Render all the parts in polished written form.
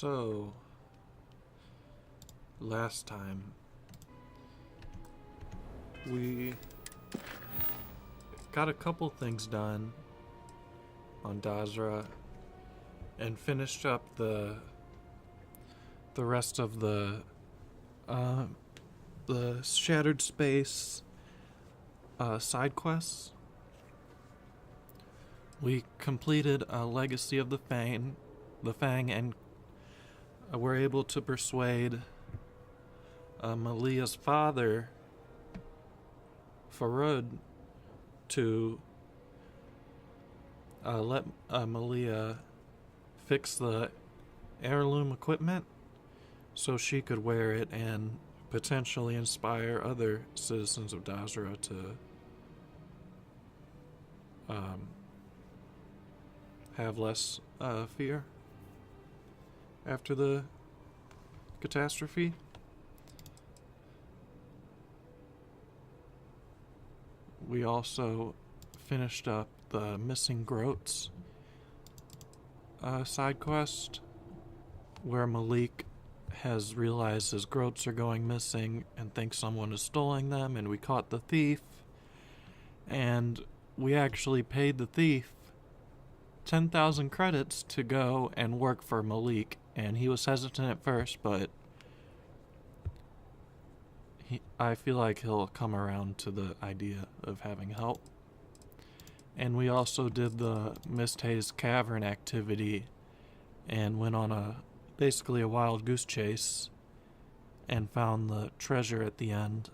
So, last time we got a couple things done on Dazra and finished up the rest of the Shattered Space side quests. We completed a Legacy of the Fang, and were able to persuade Malia's father, Farud, to let Malia fix the heirloom equipment so she could wear it and potentially inspire other citizens of Dazra to have less fear after the catastrophe. We also finished up the Missing Groats side quest, where Malik has realized his groats are going missing and thinks someone is stealing them, and we caught the thief, and we actually paid the thief 10,000 credits to go and work for Malik, and he was hesitant at first, but I feel like he'll come around to the idea of having help. And we also did the Mist Haze Cavern activity and went on basically a wild goose chase and found the treasure at the end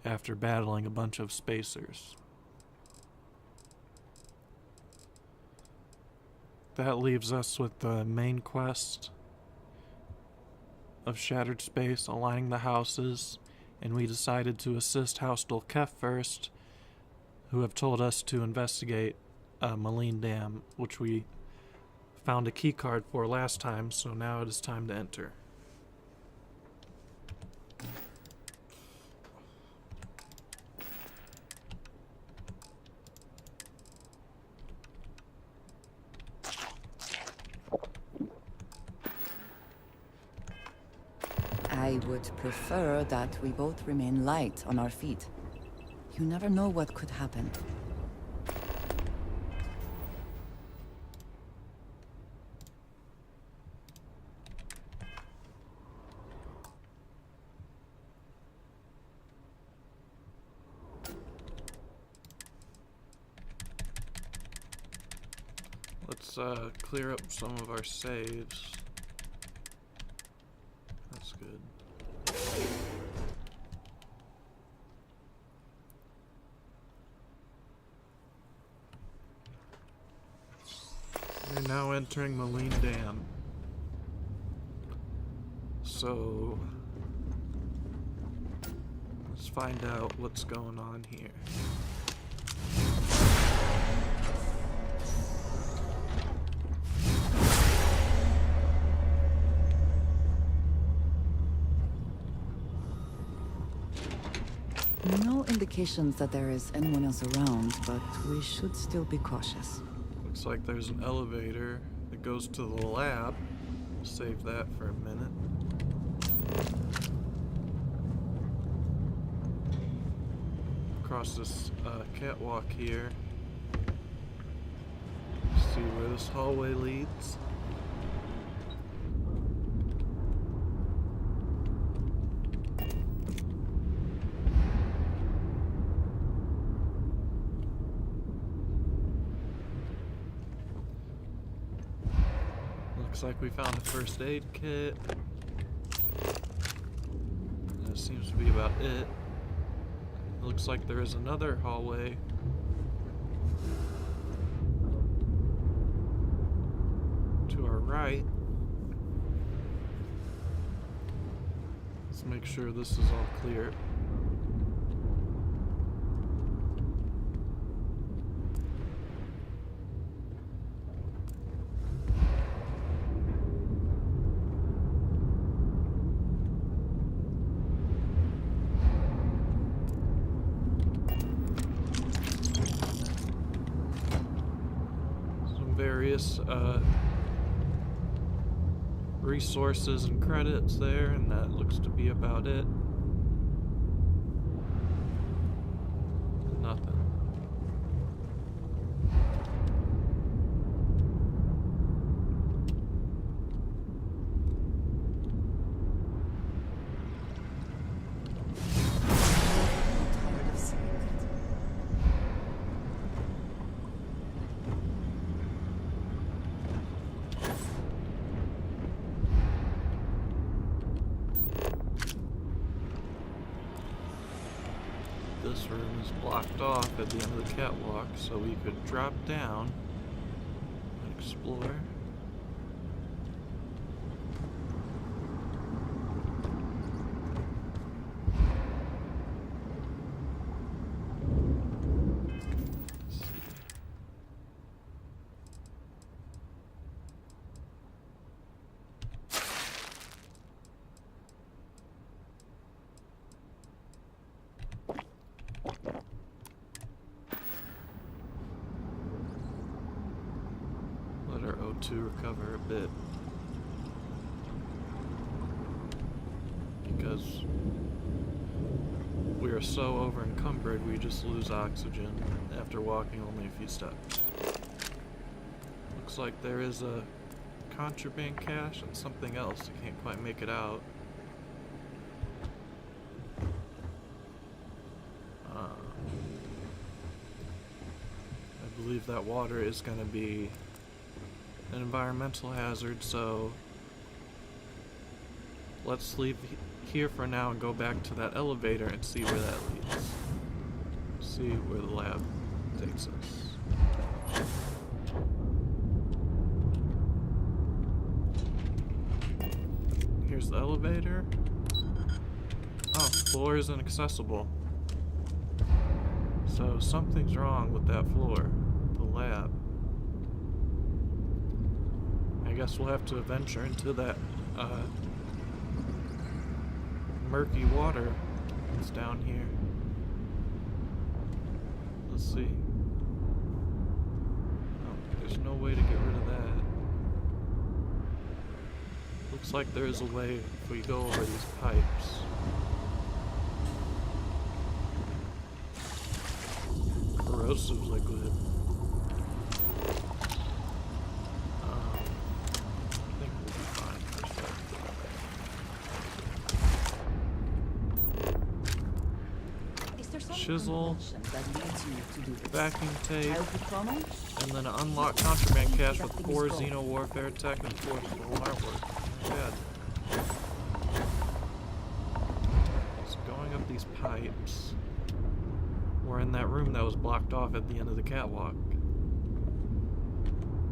after battling a bunch of spacers. That leaves us with the main quest of Shattered Space, aligning the houses, and we decided to assist House Dolkef first, who have told us to investigate Maline Dam, which we found a key card for last time, so now it is time to enter. I would prefer that we both remain light on our feet. You never know what could happen. Let's clear up some of our saves. That's good. We're now entering Maline Dam. So let's find out what's going on here. No indications that there is anyone else around, but we should still be cautious. Looks like there's an elevator that goes to the lab. We'll save that for a minute. Across this catwalk here. See where this hallway leads. Looks like we found a first aid kit. That seems to be about it. Looks like there is another hallway. To our right. Let's make sure this is all clear. Various resources and credits there, and that looks to be about it. Nothing. This room is blocked off at the end of the catwalk, so we could drop down and explore. Let's see. Let our O2 recover a bit. Because we are so over encumbered, we just lose oxygen after walking only a few steps. Looks like there is a contraband cache and something else. I can't quite make it out. I believe that water is going to be an environmental hazard, so let's leave here for now and go back to that elevator and see where that leads. See where the lab takes us. Here's the elevator. Oh, floor is inaccessible. So something's wrong with that floor, the lab. I guess we'll have to venture into that murky water that's down here. Let's see. Oh, there's no way to get rid of that. Looks like there is a way if we go over these pipes. Corrosive liquid. I think we'll be fine. Chisel, vacuum tape, and then an unlocked contraband cache with 4 Xeno Warfare tech and 4 full artwork. Bad. It's going up these pipes. We're in that room that was blocked off at the end of the catwalk.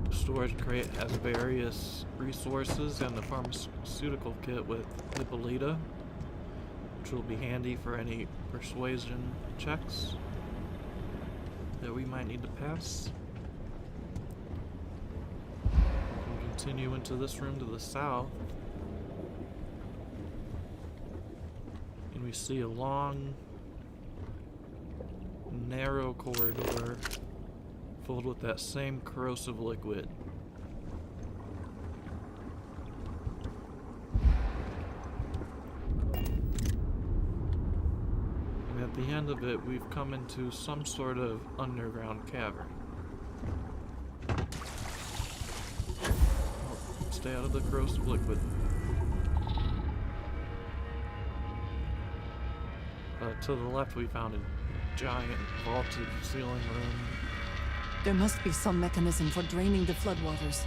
The storage crate has various resources and the pharmaceutical kit with Hippolyta, which will be handy for any persuasion checks that we might need to pass. We'll continue into this room to the south, and we see a long, narrow corridor filled with that same corrosive liquid. And at the end of it, we've come into some sort of underground cavern. Oh, stay out of the corrosive liquid. To the left, we found a giant vaulted ceiling room. There must be some mechanism for draining the floodwaters.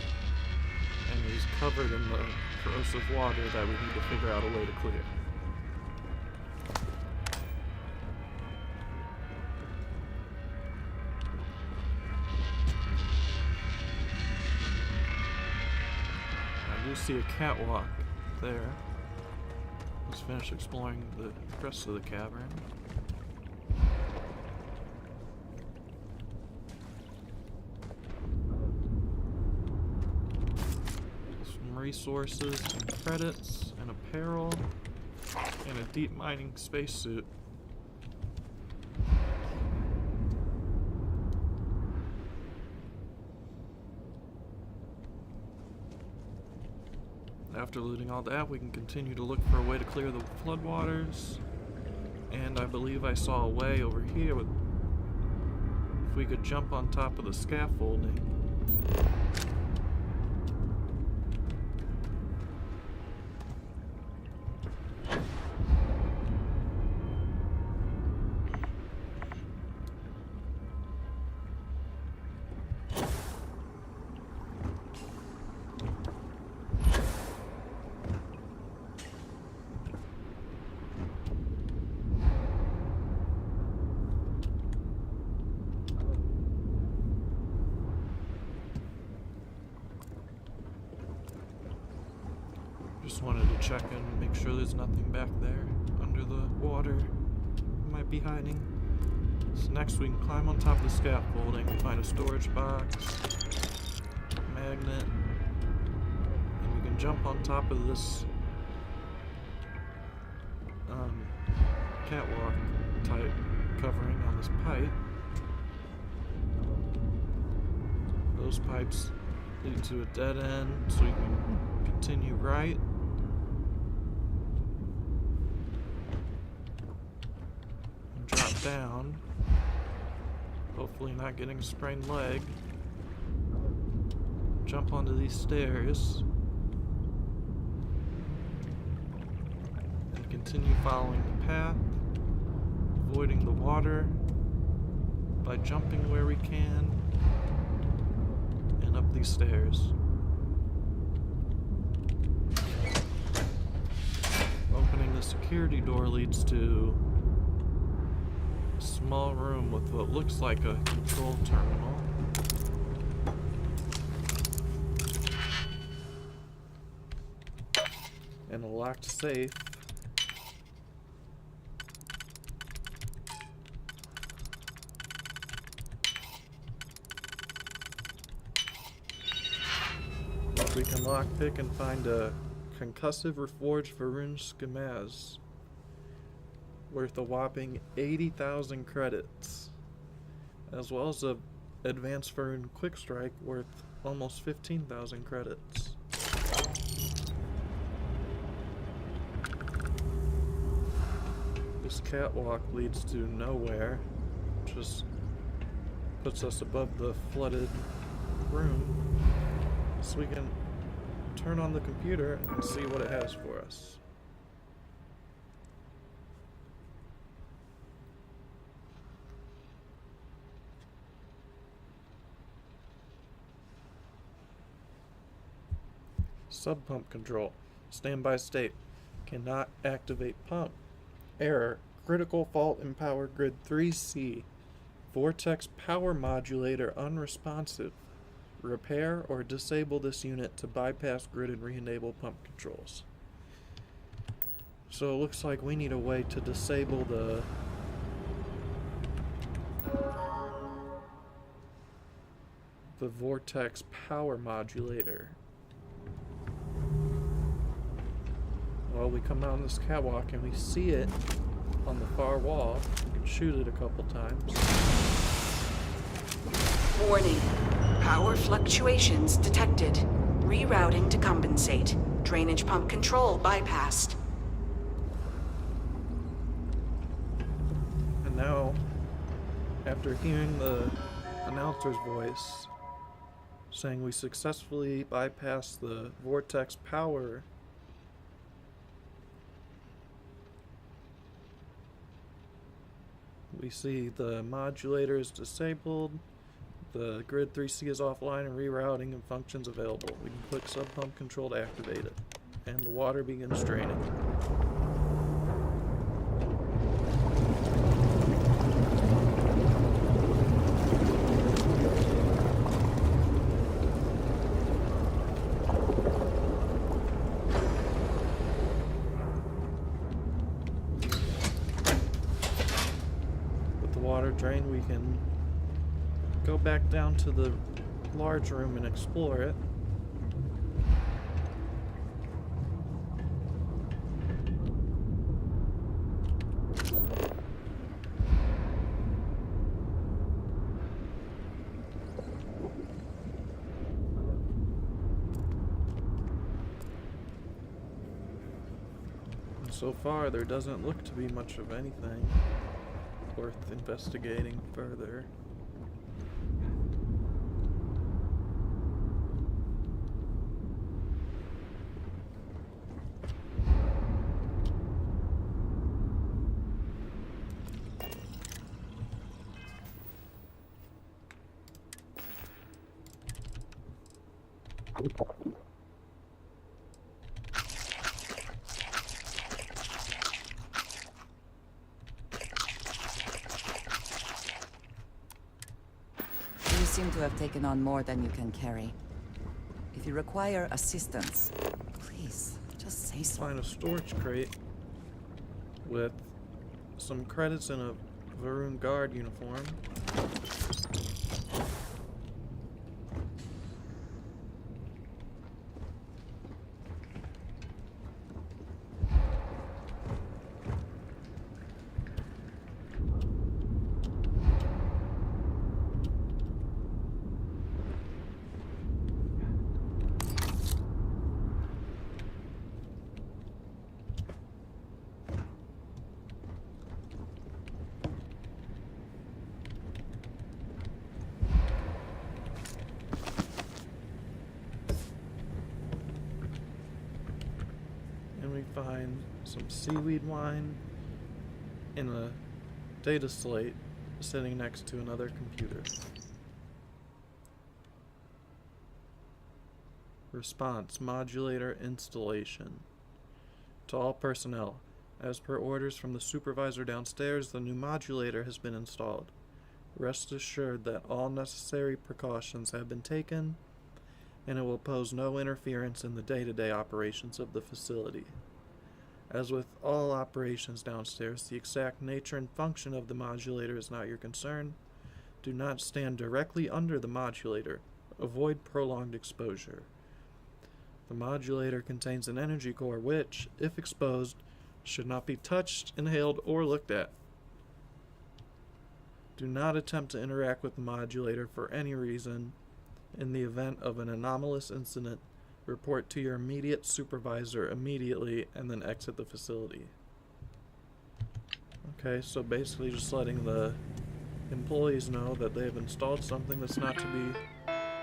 And he's covered in the corrosive water that we need to figure out a way to clear. I do see a catwalk there. Let's finish exploring the rest of the cavern. Some resources, some credits, and apparel, and a deep mining spacesuit. After looting all that, we can continue to look for a way to clear the floodwaters. And I believe I saw a way over here with, if we could jump on top of the scaffolding. Just wanted to check and make sure there's nothing back there under the water might be hiding. So next we can climb on top of the scaffolding, find a storage box, magnet, and we can jump on top of this catwalk type covering on this pipe. Those pipes lead to a dead end, so we can continue right. And drop down. Hopefully not getting a sprained leg. Jump onto these stairs. And continue following the path. Avoiding the water by jumping where we can. And up these stairs. Opening the security door leads to a small room with what looks like a control terminal. And a locked safe. We can lockpick and find a concussive reforged Varun Skamaz worth a whopping 80,000 credits, as well as a advanced Varun quick strike worth almost 15,000 credits. This catwalk leads to nowhere, just puts us above the flooded room, so we can turn on the computer and see what it has for us. Sub-pump control. Standby state. Cannot activate pump. Error. Critical fault in power grid 3C. Vortex power modulator unresponsive. Repair or disable this unit to bypass grid and re-enable pump controls. So it looks like we need a way to disable the vortex power modulator. Well, we come out on this catwalk and we see it on the far wall. We can shoot it a couple times. Warning. Power fluctuations detected. Rerouting to compensate. Drainage pump control bypassed. And now, after hearing the announcer's voice saying we successfully bypassed the vortex power, we see the modulator is disabled. The grid 3C is offline and rerouting and functions available. We can click sub-pump control to activate it. And the water begins draining. With the water drained, we can go back down to the large room and explore it. So far, there doesn't look to be much of anything worth investigating further. You seem to have taken on more than you can carry. If you require assistance, please, just say so. Find a storage crate with some credits in a Varun guard uniform. Find some seaweed wine in a data slate sitting next to another computer. Response: modulator installation. To all personnel, as per orders from the supervisor downstairs, the new modulator has been installed. Rest assured that all necessary precautions have been taken, and it will pose no interference in the day-to-day operations of the facility. As with all operations downstairs, the exact nature and function of the modulator is not your concern. Do not stand directly under the modulator. Avoid prolonged exposure. The modulator contains an energy core which, if exposed, should not be touched, inhaled, or looked at. Do not attempt to interact with the modulator for any reason. In the event of an anomalous incident, report to your immediate supervisor immediately and then exit the facility. Okay, so basically just letting the employees know that they have installed something that's not to be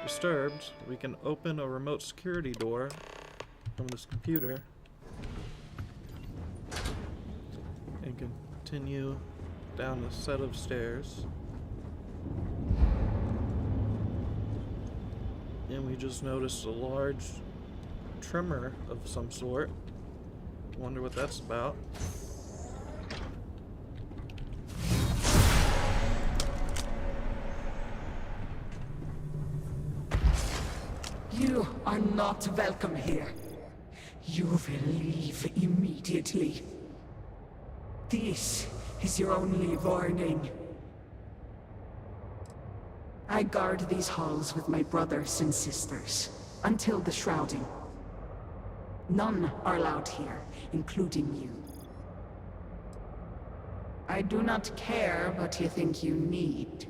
disturbed. We can open a remote security door from this computer and continue down a set of stairs. And we just noticed a large trimmer of some sort. Wonder what that's about. You are not welcome here. You will leave immediately. This is your only warning. I guard these halls with my brothers and sisters until the shrouding. None are allowed here, including you. I do not care what you think you need.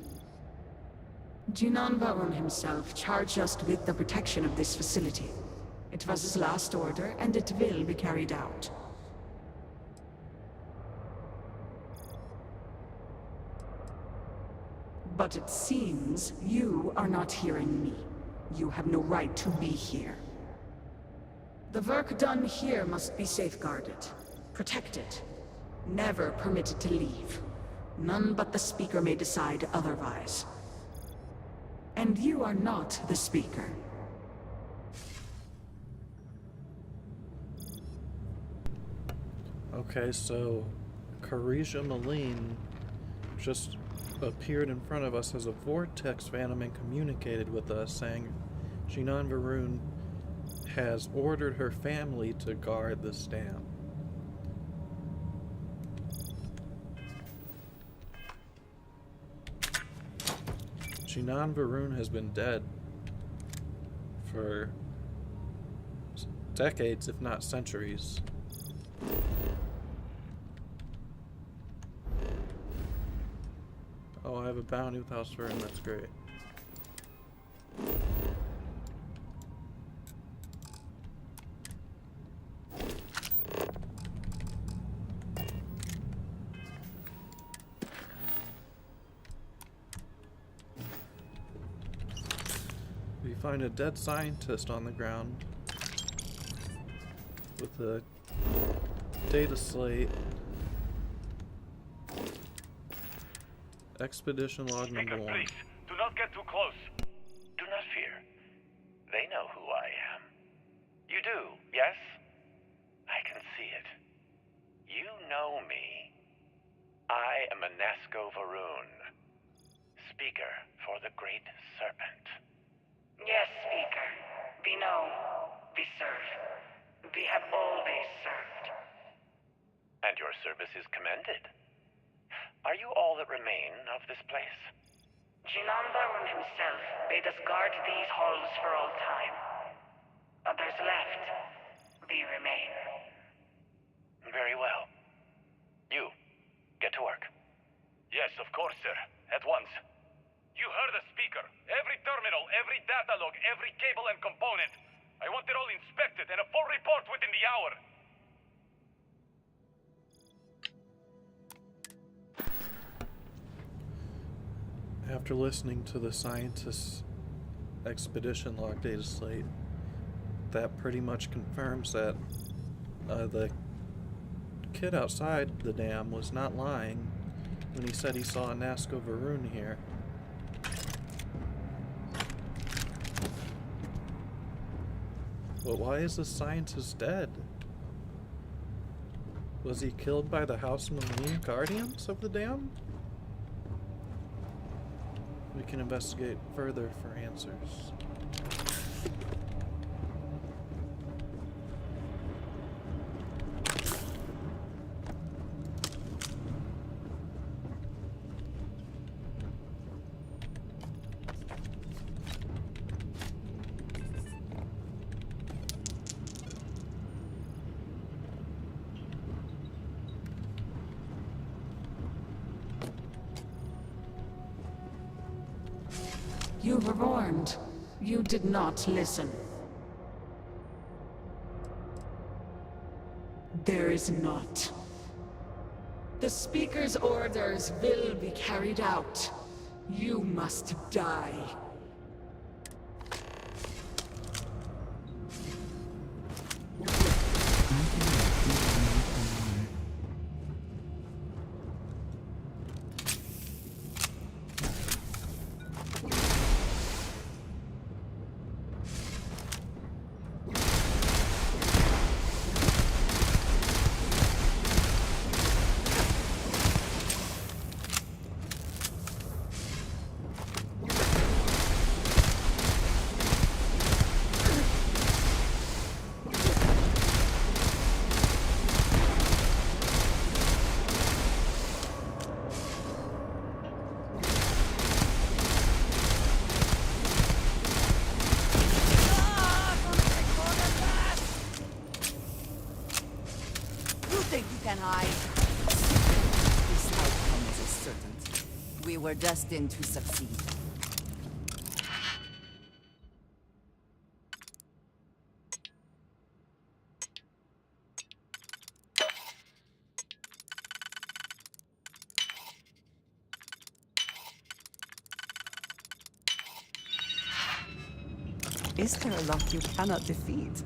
Jinan Varun himself charged us with the protection of this facility. It was his last order, and it will be carried out. But it seems you are not hearing me. You have no right to be here. The work done here must be safeguarded, protected, never permitted to leave. None but the Speaker may decide otherwise. And you are not the Speaker. Okay, so Kharisha Maleen just appeared in front of us as a vortex phantom and communicated with us, saying Jinan Varun has ordered her family to guard the stamp. Jinan Varun has been dead for decades, if not centuries. Oh, I have a bounty with House Varun, that's great. find a dead scientist on the ground with a data slate. Expedition log number Speaker, 1. please, do not get too close. Do not fear. They know who I am. You do, yes? I can see it. You know me. I am a Nasco Varoon. Speaker for the Great Serpent. Yes, Speaker. We know. We serve. We have always served. And your service is commended. Are you all that remain of this place? Jinan Varun himself bade us guard these halls for all time. Others left. We remain. Very well. You, get to work. Yes, of course, sir. At once. You heard the speaker. Every terminal, every data log, every cable and component. I want it all inspected and a full report within the hour. After listening to the scientist's expedition log data slate, that pretty much confirms that the kid outside the dam was not lying when he said he saw a Nasco Varoon here. But why is the scientist dead? Was he killed by the House Marine Guardians of the dam? We can investigate further for answers. You were warned. You did not listen. There is not. The Speaker's orders will be carried out. You must die. This outcome is a certainty. We were destined to succeed. Is there a lot you cannot defeat?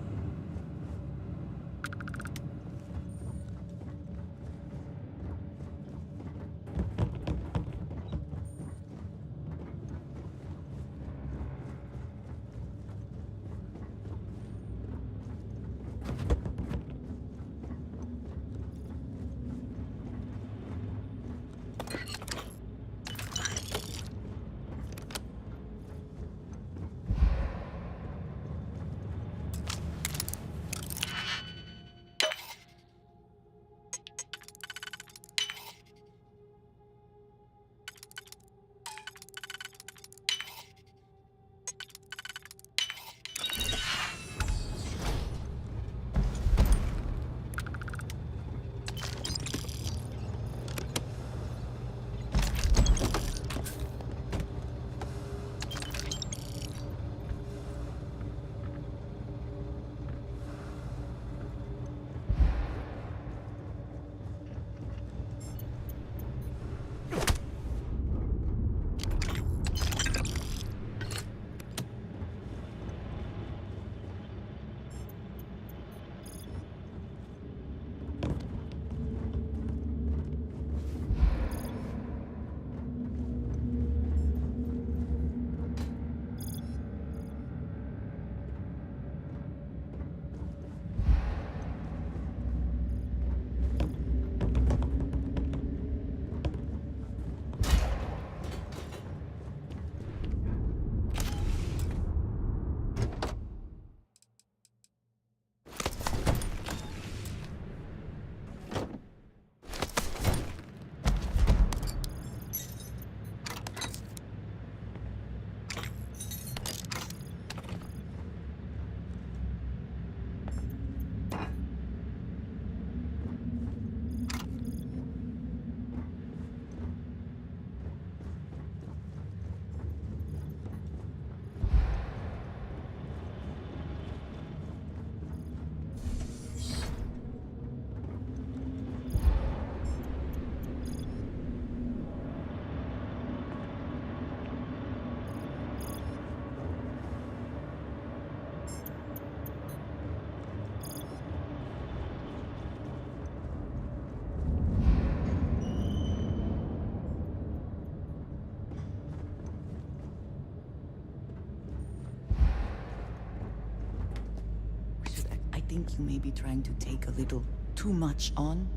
think you may be trying to take a little too much on.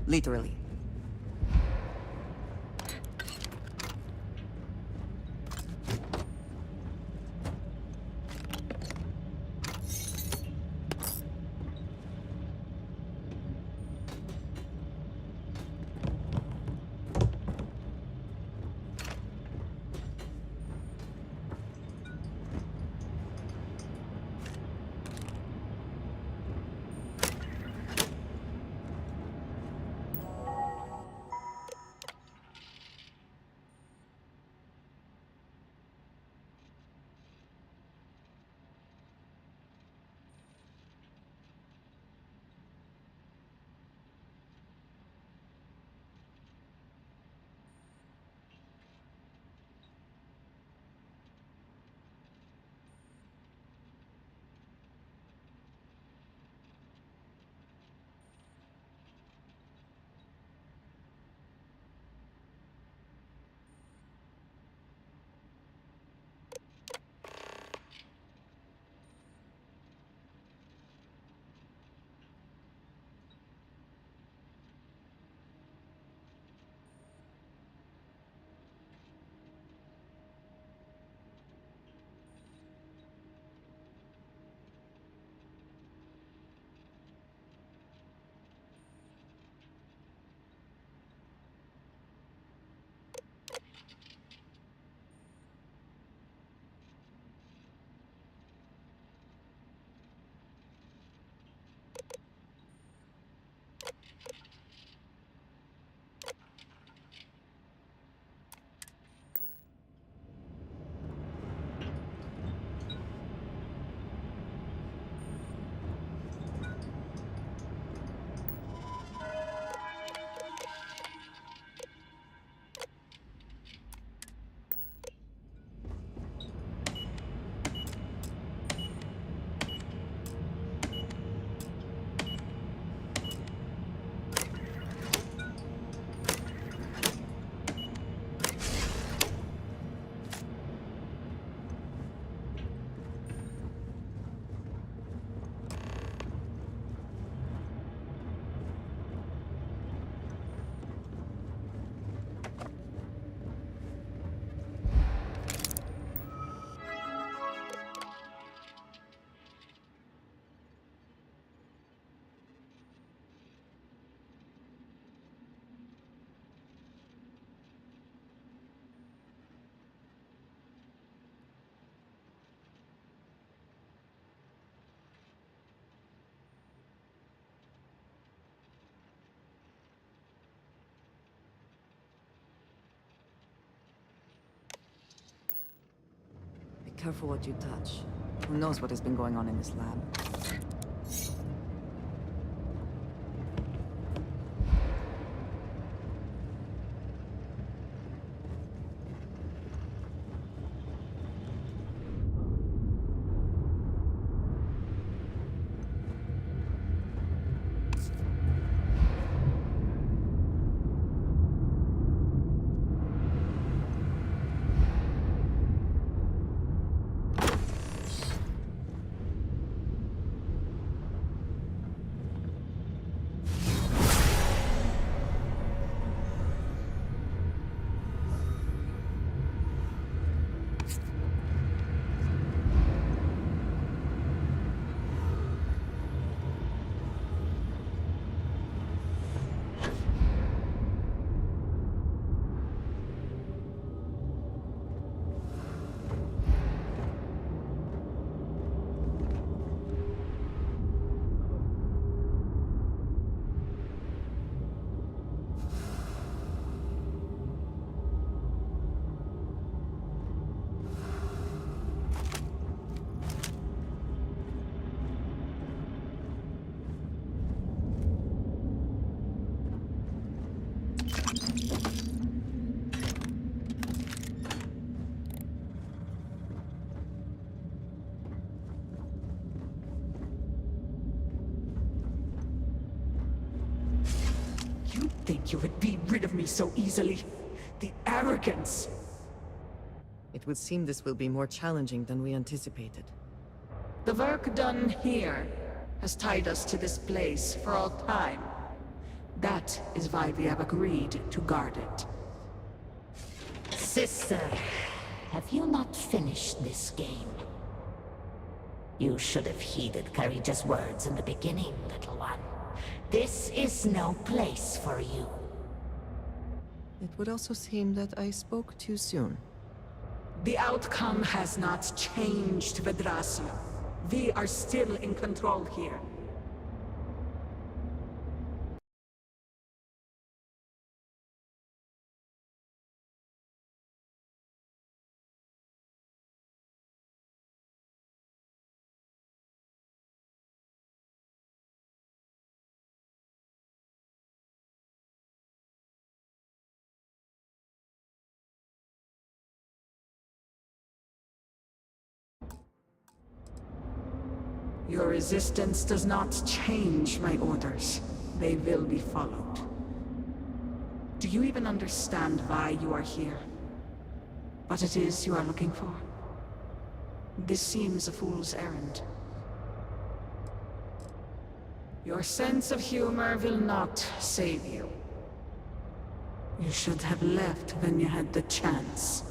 Literally. Careful what you touch. Who knows what has been going on in this lab? Think you would be rid of me so easily? The arrogance! It would seem this will be more challenging than we anticipated. The work done here has tied us to this place for all time. That is why we have agreed to guard it. Sister, have you not finished this game? You should have heeded Courageous words in the beginning, little one. This is no place for you. It would also seem that I spoke too soon. The outcome has not changed, Vedrasio. We are still in control here. Your resistance does not change my orders. They will be followed. Do you even understand why you are here? What it is you are looking for? This seems a fool's errand. Your sense of humor will not save you. You should have left when you had the chance.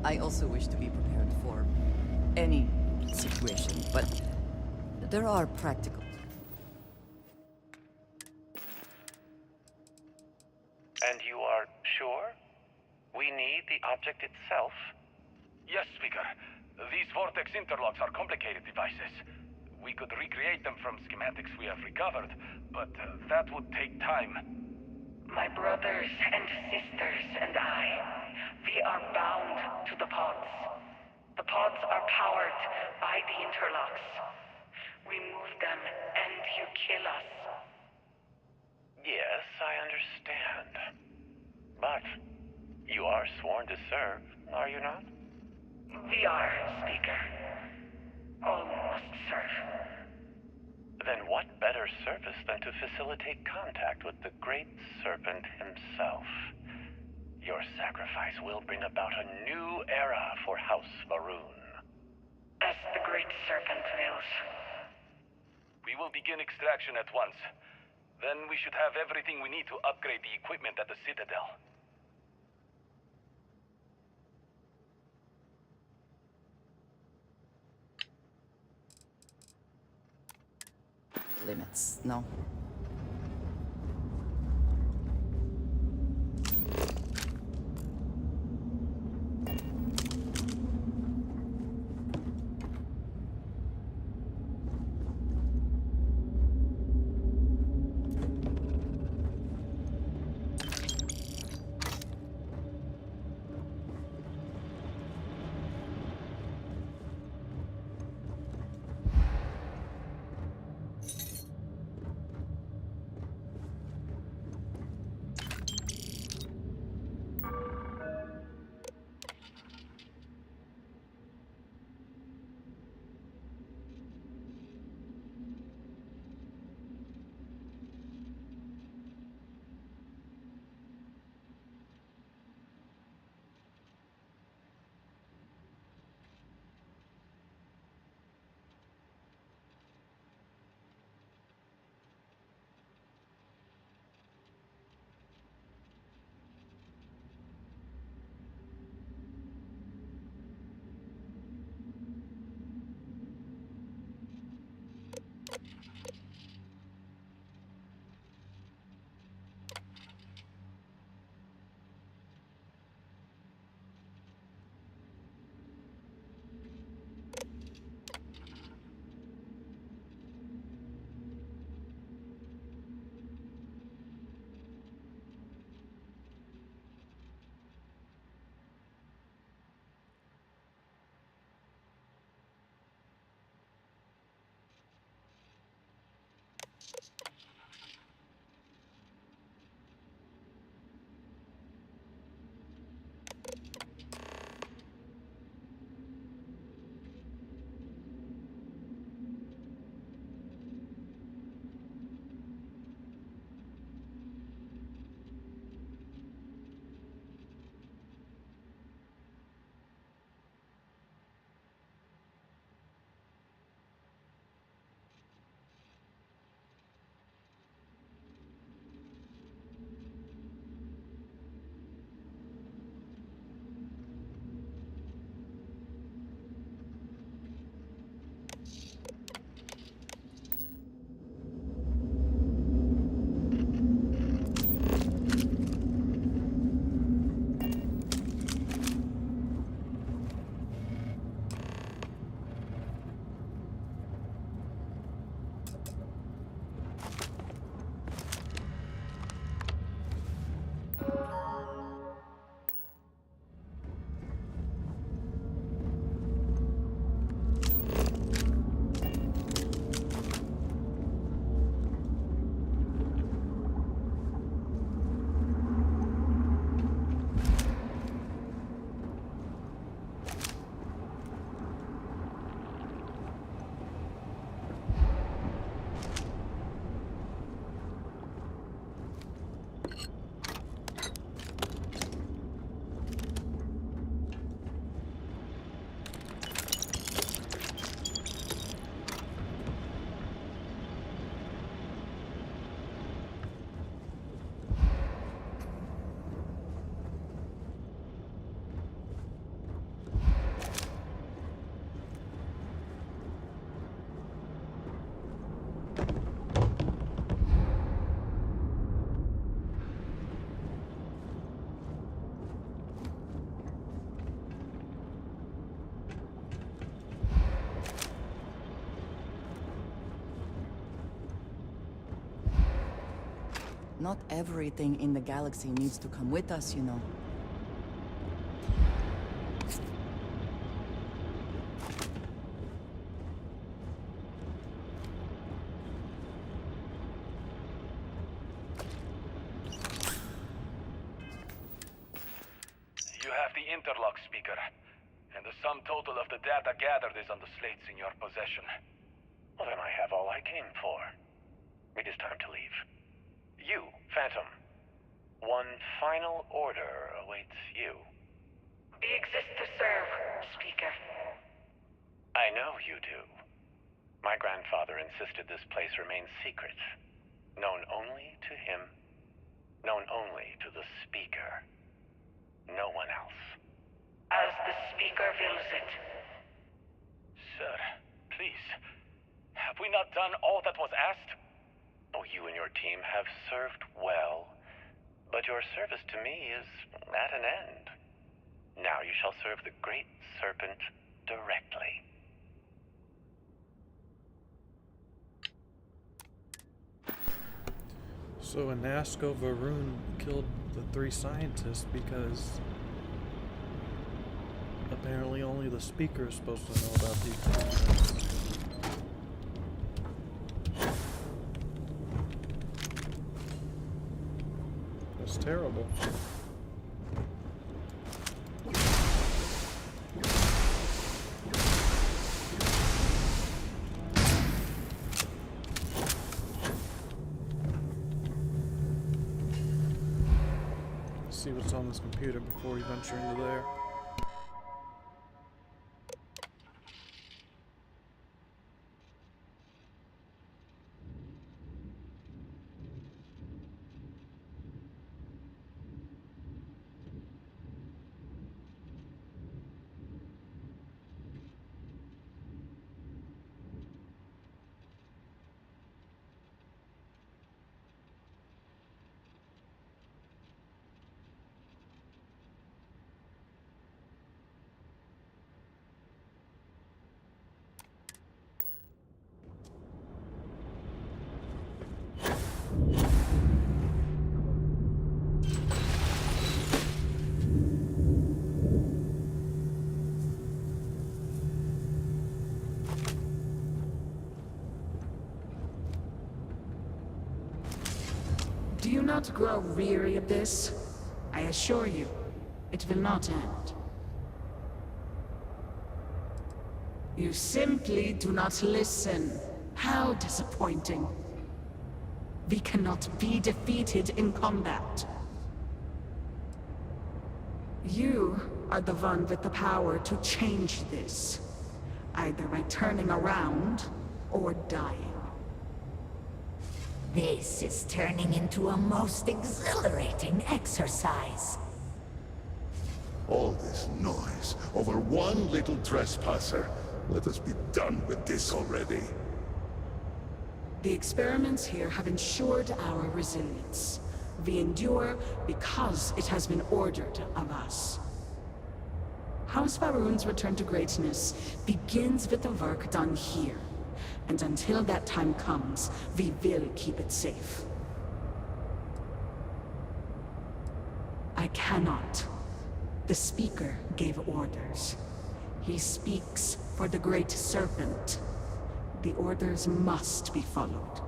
I also wish to be prepared for any situation, but there are practical. And you are sure? We need the object itself? Yes, Speaker. These vortex interlocks are complicated devices. We could recreate them from schematics we have recovered, but that would take time. My brothers and sisters and I, we are bound to the pods. The pods are powered by the interlocks. We move them and you kill us. Yes, I understand. But you are sworn to serve, are you not? We are, Speaker. All must serve. Then what better service than to facilitate contact with the Great Serpent himself? Your sacrifice will bring about a new era for House Maroon. As the Great Serpent wills. We will begin extraction at once. Then we should have everything we need to upgrade the equipment at the Citadel. Limits, no. Not everything in the galaxy needs to come with us, you know. You have the interlock speaker, and the sum total of the data gathered is on the slates in your possession. Well, then I have all I came for. It is time to leave. You, Phantom. One final order awaits you. We exist to serve, Speaker. I know you do. My grandfather insisted this place remain secret. Known only to him. Known only to the Speaker. No one else. As the Speaker wills it. Sir, please. Have we not done all that was asked? Oh, you and your team have served well, but your service to me is at an end. Now you shall serve the Great Serpent directly. So Inasko Varun killed the 3 scientists because apparently only the Speaker is supposed to know about the experiments. That's terrible. Let's see what's on this computer before we venture into there. Do you not grow weary of this? I assure you, it will not end. You simply do not listen. How disappointing. We cannot be defeated in combat. You are the one with the power to change this, either by turning around or dying. This is turning into a most exhilarating exercise. All this noise over one little trespasser. Let us be done with this already. The experiments here have ensured our resilience. We endure because it has been ordered of us. House Varun's return to greatness begins with the work done here. And until that time comes, we will keep it safe. I cannot. The Speaker gave orders. He speaks for the Great Serpent. The orders must be followed.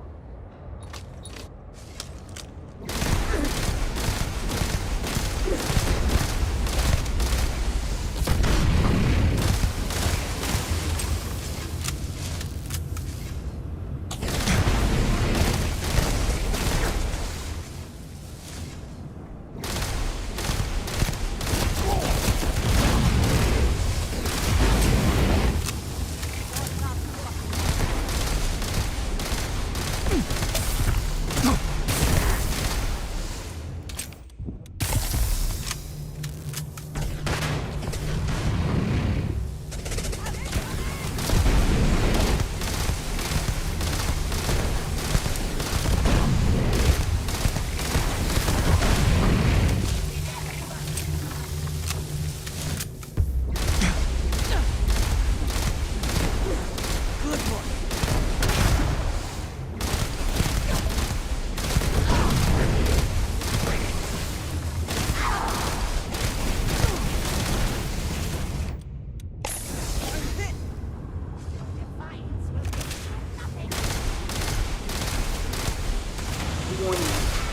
Warning.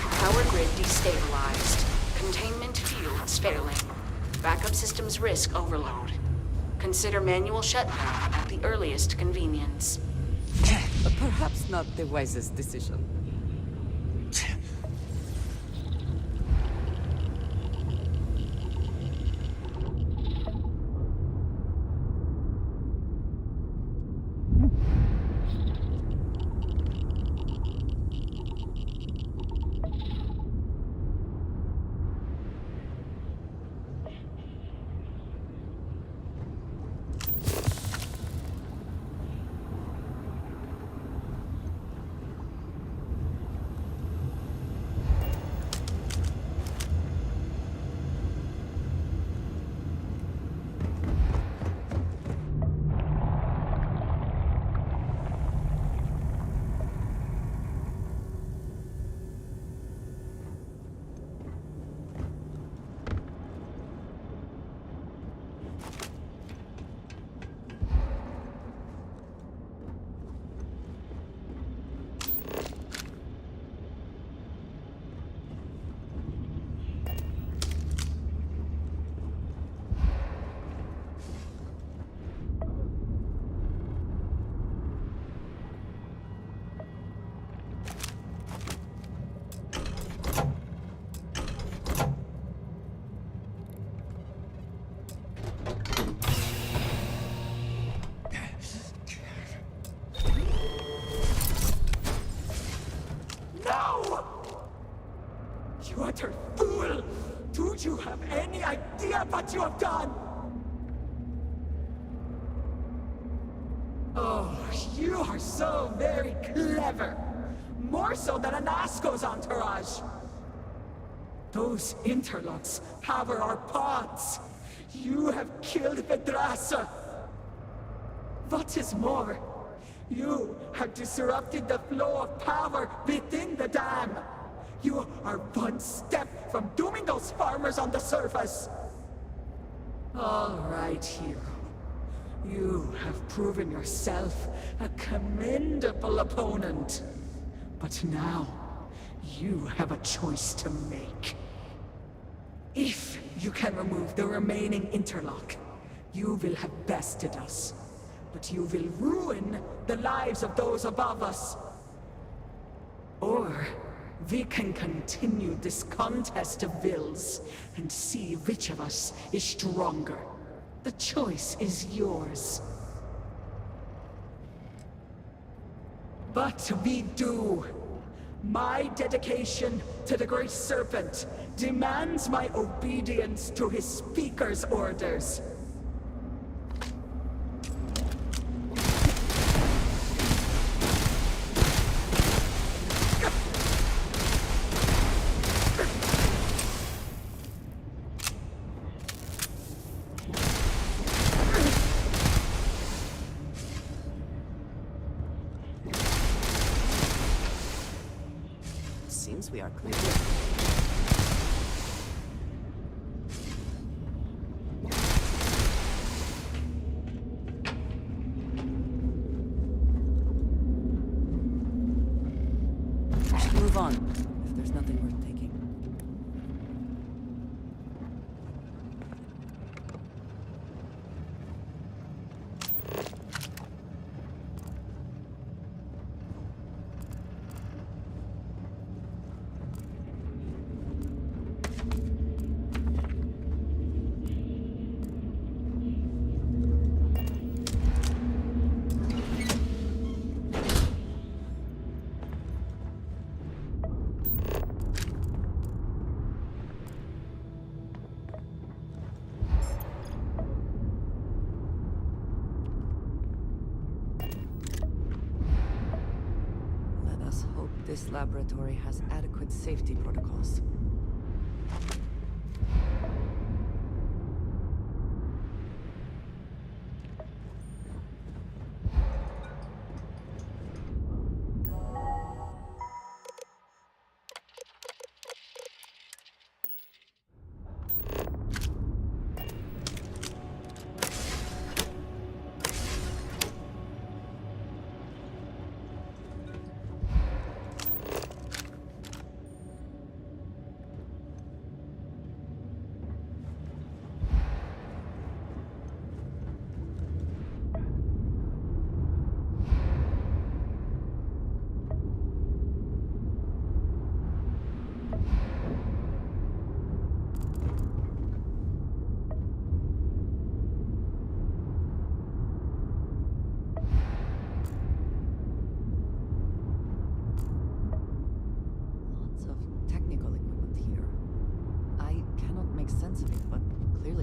Power grid destabilized. Containment fields failing. Backup systems risk overload. Consider manual shutdown at the earliest convenience. Perhaps not the wisest decision. You utter fool! Do you have any idea what you have done? Oh, you are so very clever. More so than Anasco's entourage. Those interlocks power our pods. You have killed Vedrasa. What is more, you have disrupted the flow of power within the dam. You are one step from dooming those farmers on the surface. All right, hero. You have proven yourself a commendable opponent. But now, you have a choice to make. If you can remove the remaining interlock, you will have bested us. But you will ruin the lives of those above us. Or we can continue this contest of wills and see which of us is stronger. The choice is yours. But we do. My dedication to the Great Serpent demands my obedience to his speaker's orders. Seems we are clear. We should move on, if there's nothing worth taking. This laboratory has adequate safety protocols.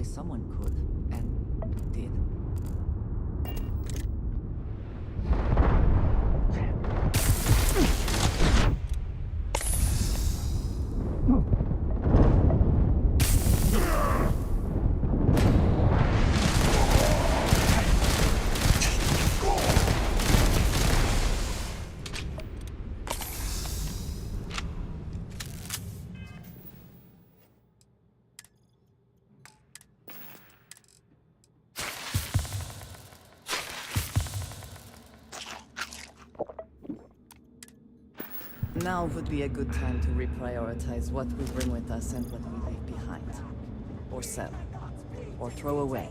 someone could, and did. Now would be a good time to reprioritize what we bring with us and what we leave behind. Or sell. Or throw away.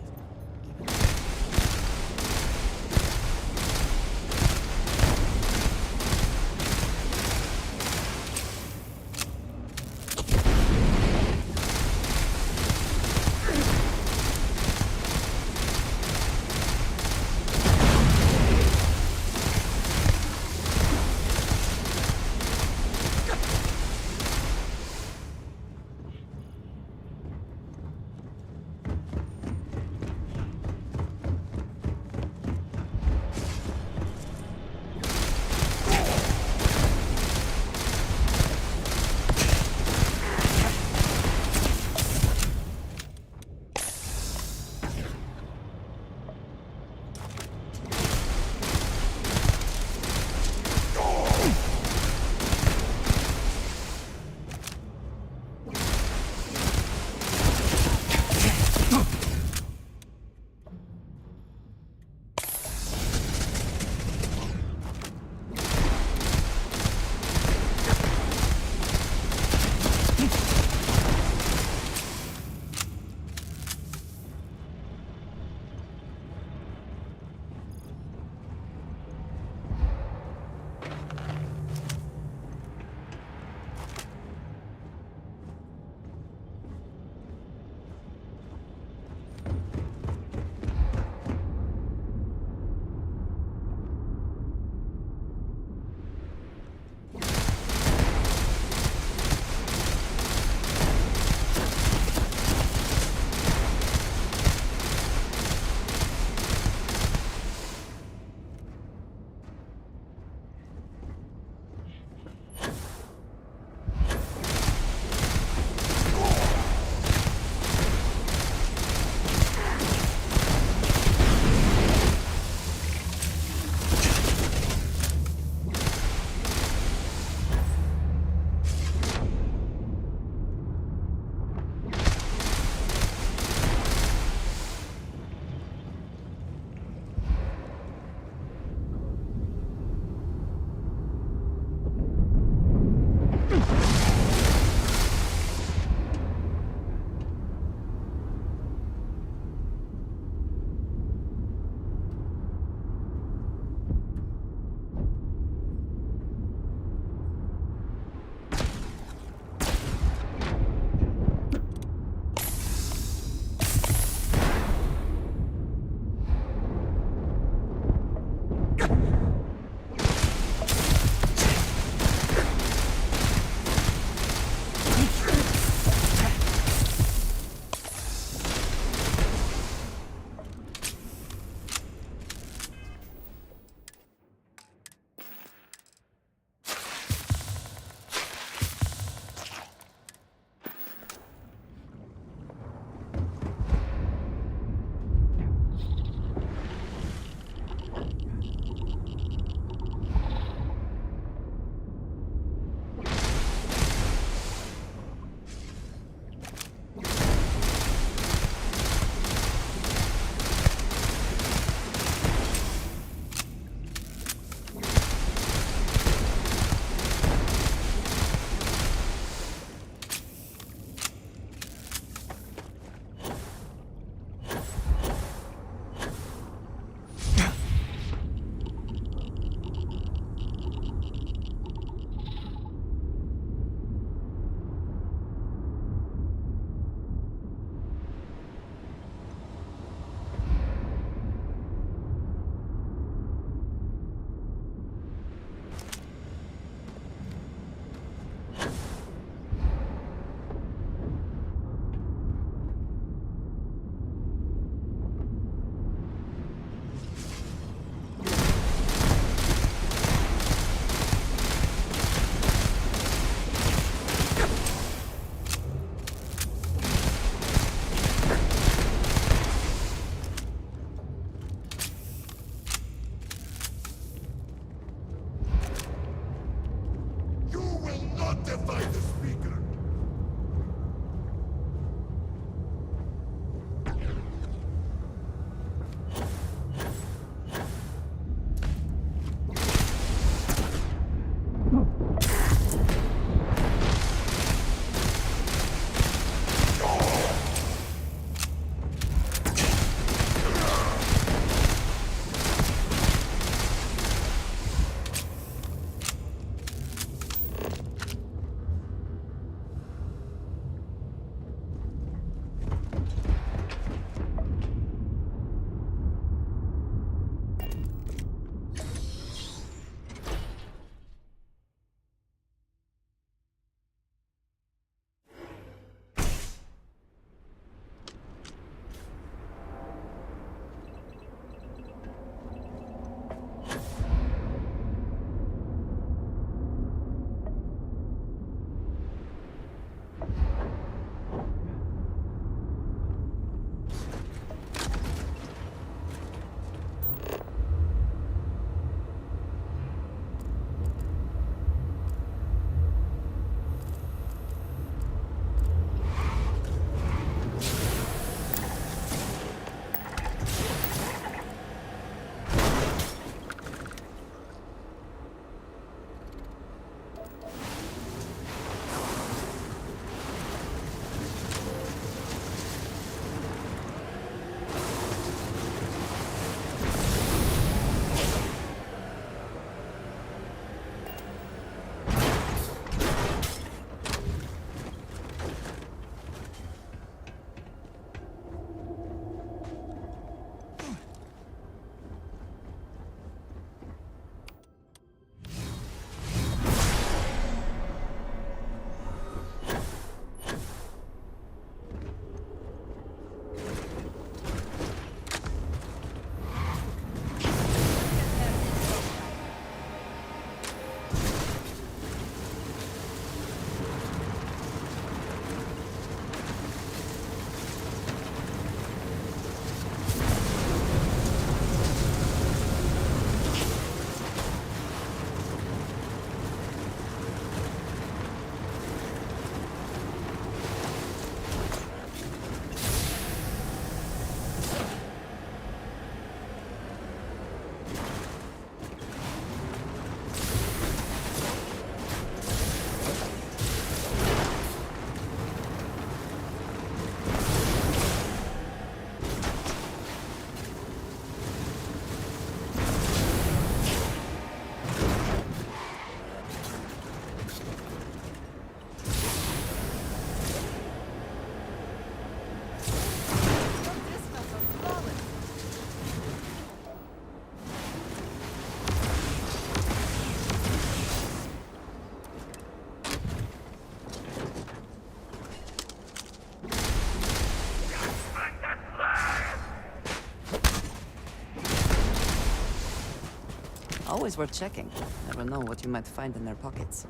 always worth checking. Never know what you might find in their pockets.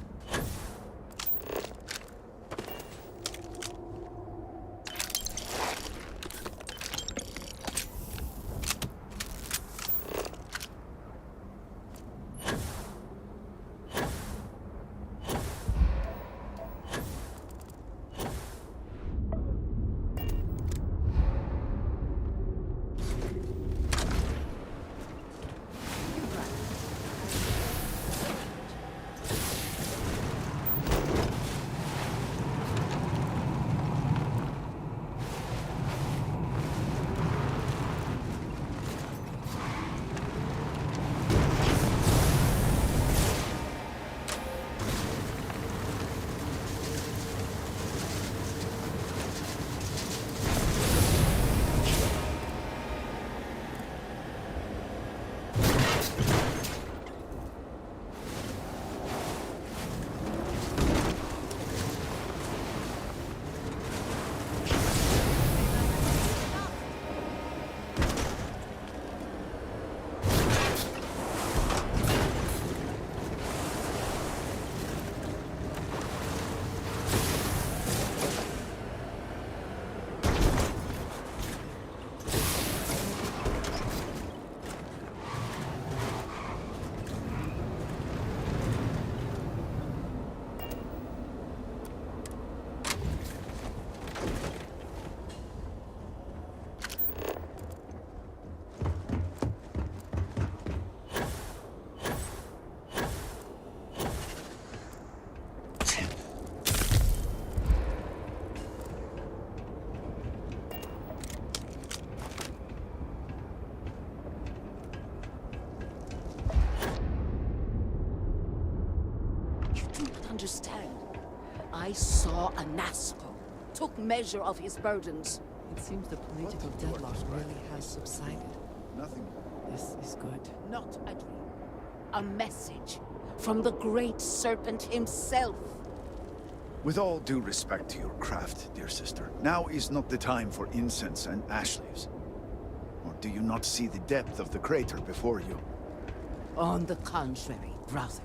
Understand. I saw a Nasco, took measure of his burdens. It seems the political deadlock really has subsided. Nothing. This is good. Not a dream. A message from the Great Serpent himself. With all due respect to your craft, dear sister, now is not the time for incense and ash leaves. Or do you not see the depth of the crater before you? On the contrary, brother.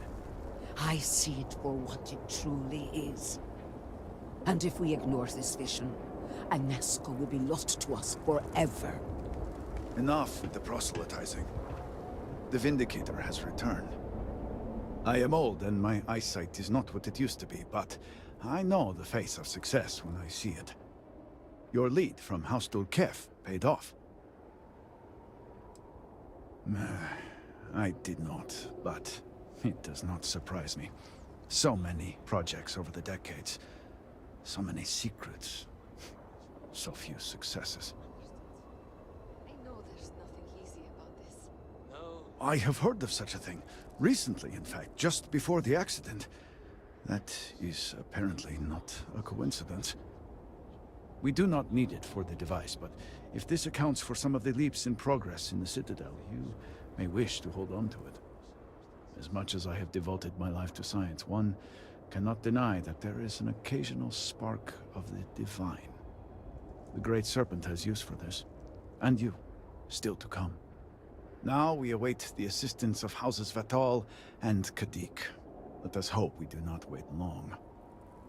I see it for what it truly is. And if we ignore this vision, Anasco will be lost to us forever. Enough with the proselytizing. The Vindicator has returned. I am old and my eyesight is not what it used to be, but I know the face of success when I see it. Your lead from House Dulkef paid off. I did not, but it does not surprise me. So many projects over the decades. So many secrets. So few successes. I know there's nothing easy about this. I have heard of such a thing. Recently, in fact, just before the accident. That is apparently not a coincidence. We do not need it for the device, but if this accounts for some of the leaps in progress in the Citadel, you may wish to hold on to it. As much as I have devoted my life to science, one cannot deny that there is an occasional spark of the divine. The Great Serpent has use for this. And you, still to come. Now we await the assistance of Houses Vatal and Kadik. Let us hope we do not wait long.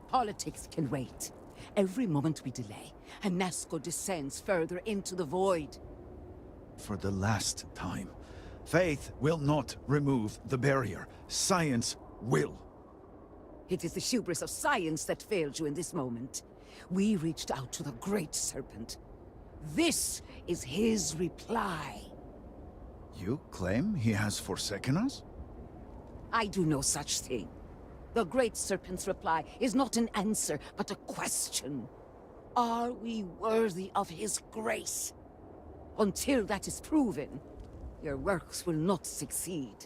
Politics can wait. Every moment we delay, Anasco descends further into the void. For the last time, faith will not remove the barrier. Science will. It is the hubris of science that failed you in this moment. We reached out to the Great Serpent. This is his reply. You claim he has forsaken us? I do no such thing. The Great Serpent's reply is not an answer, but a question. Are we worthy of his grace? Until that is proven, your works will not succeed.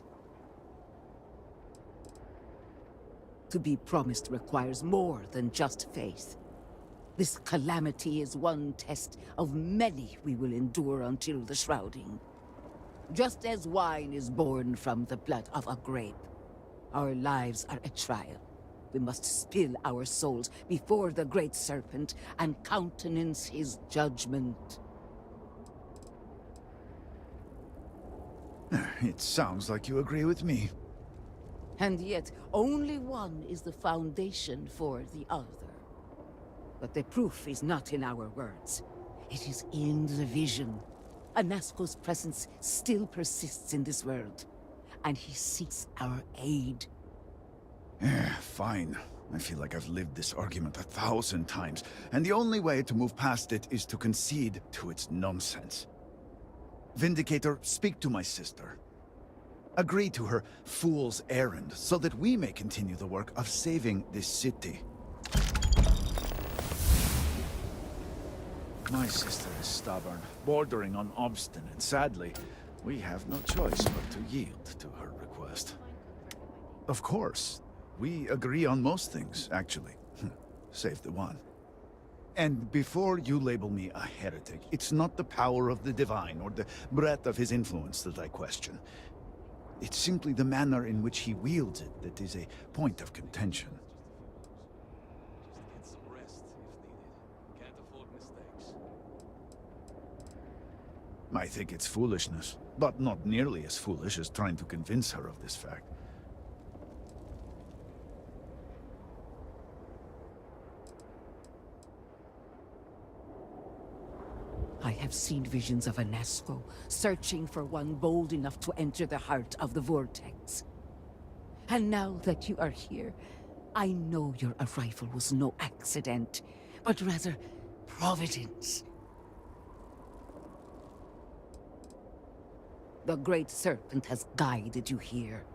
To be promised requires more than just faith. This calamity is one test of many we will endure until the shrouding. Just as wine is born from the blood of a grape, our lives are a trial. We must spill our souls before the Great Serpent and countenance his judgment. It sounds like you agree with me. And yet, only one is the foundation for the other. But the proof is not in our words. It is in the vision. Anasco's presence still persists in this world, and he seeks our aid. Fine. I feel like I've lived this argument 1,000 times, and the only way to move past it is to concede to its nonsense. Vindicator, speak to my sister. Agree to her fool's errand, so that we may continue the work of saving this city. My sister is stubborn, bordering on obstinate. Sadly, we have no choice but to yield to her request. Of course. We agree on most things, actually. Save the one. And before you label me a heretic, it's not the power of the divine or the breadth of his influence that I question. It's simply the manner in which he wields it that is a point of contention. Just get some rest if needed. Can't afford mistakes. I think it's foolishness, but not nearly as foolish as trying to convince her of this fact. I have seen visions of Anasco, searching for one bold enough to enter the heart of the vortex. And now that you are here, I know your arrival was no accident, but rather providence. The Great Serpent has guided you here.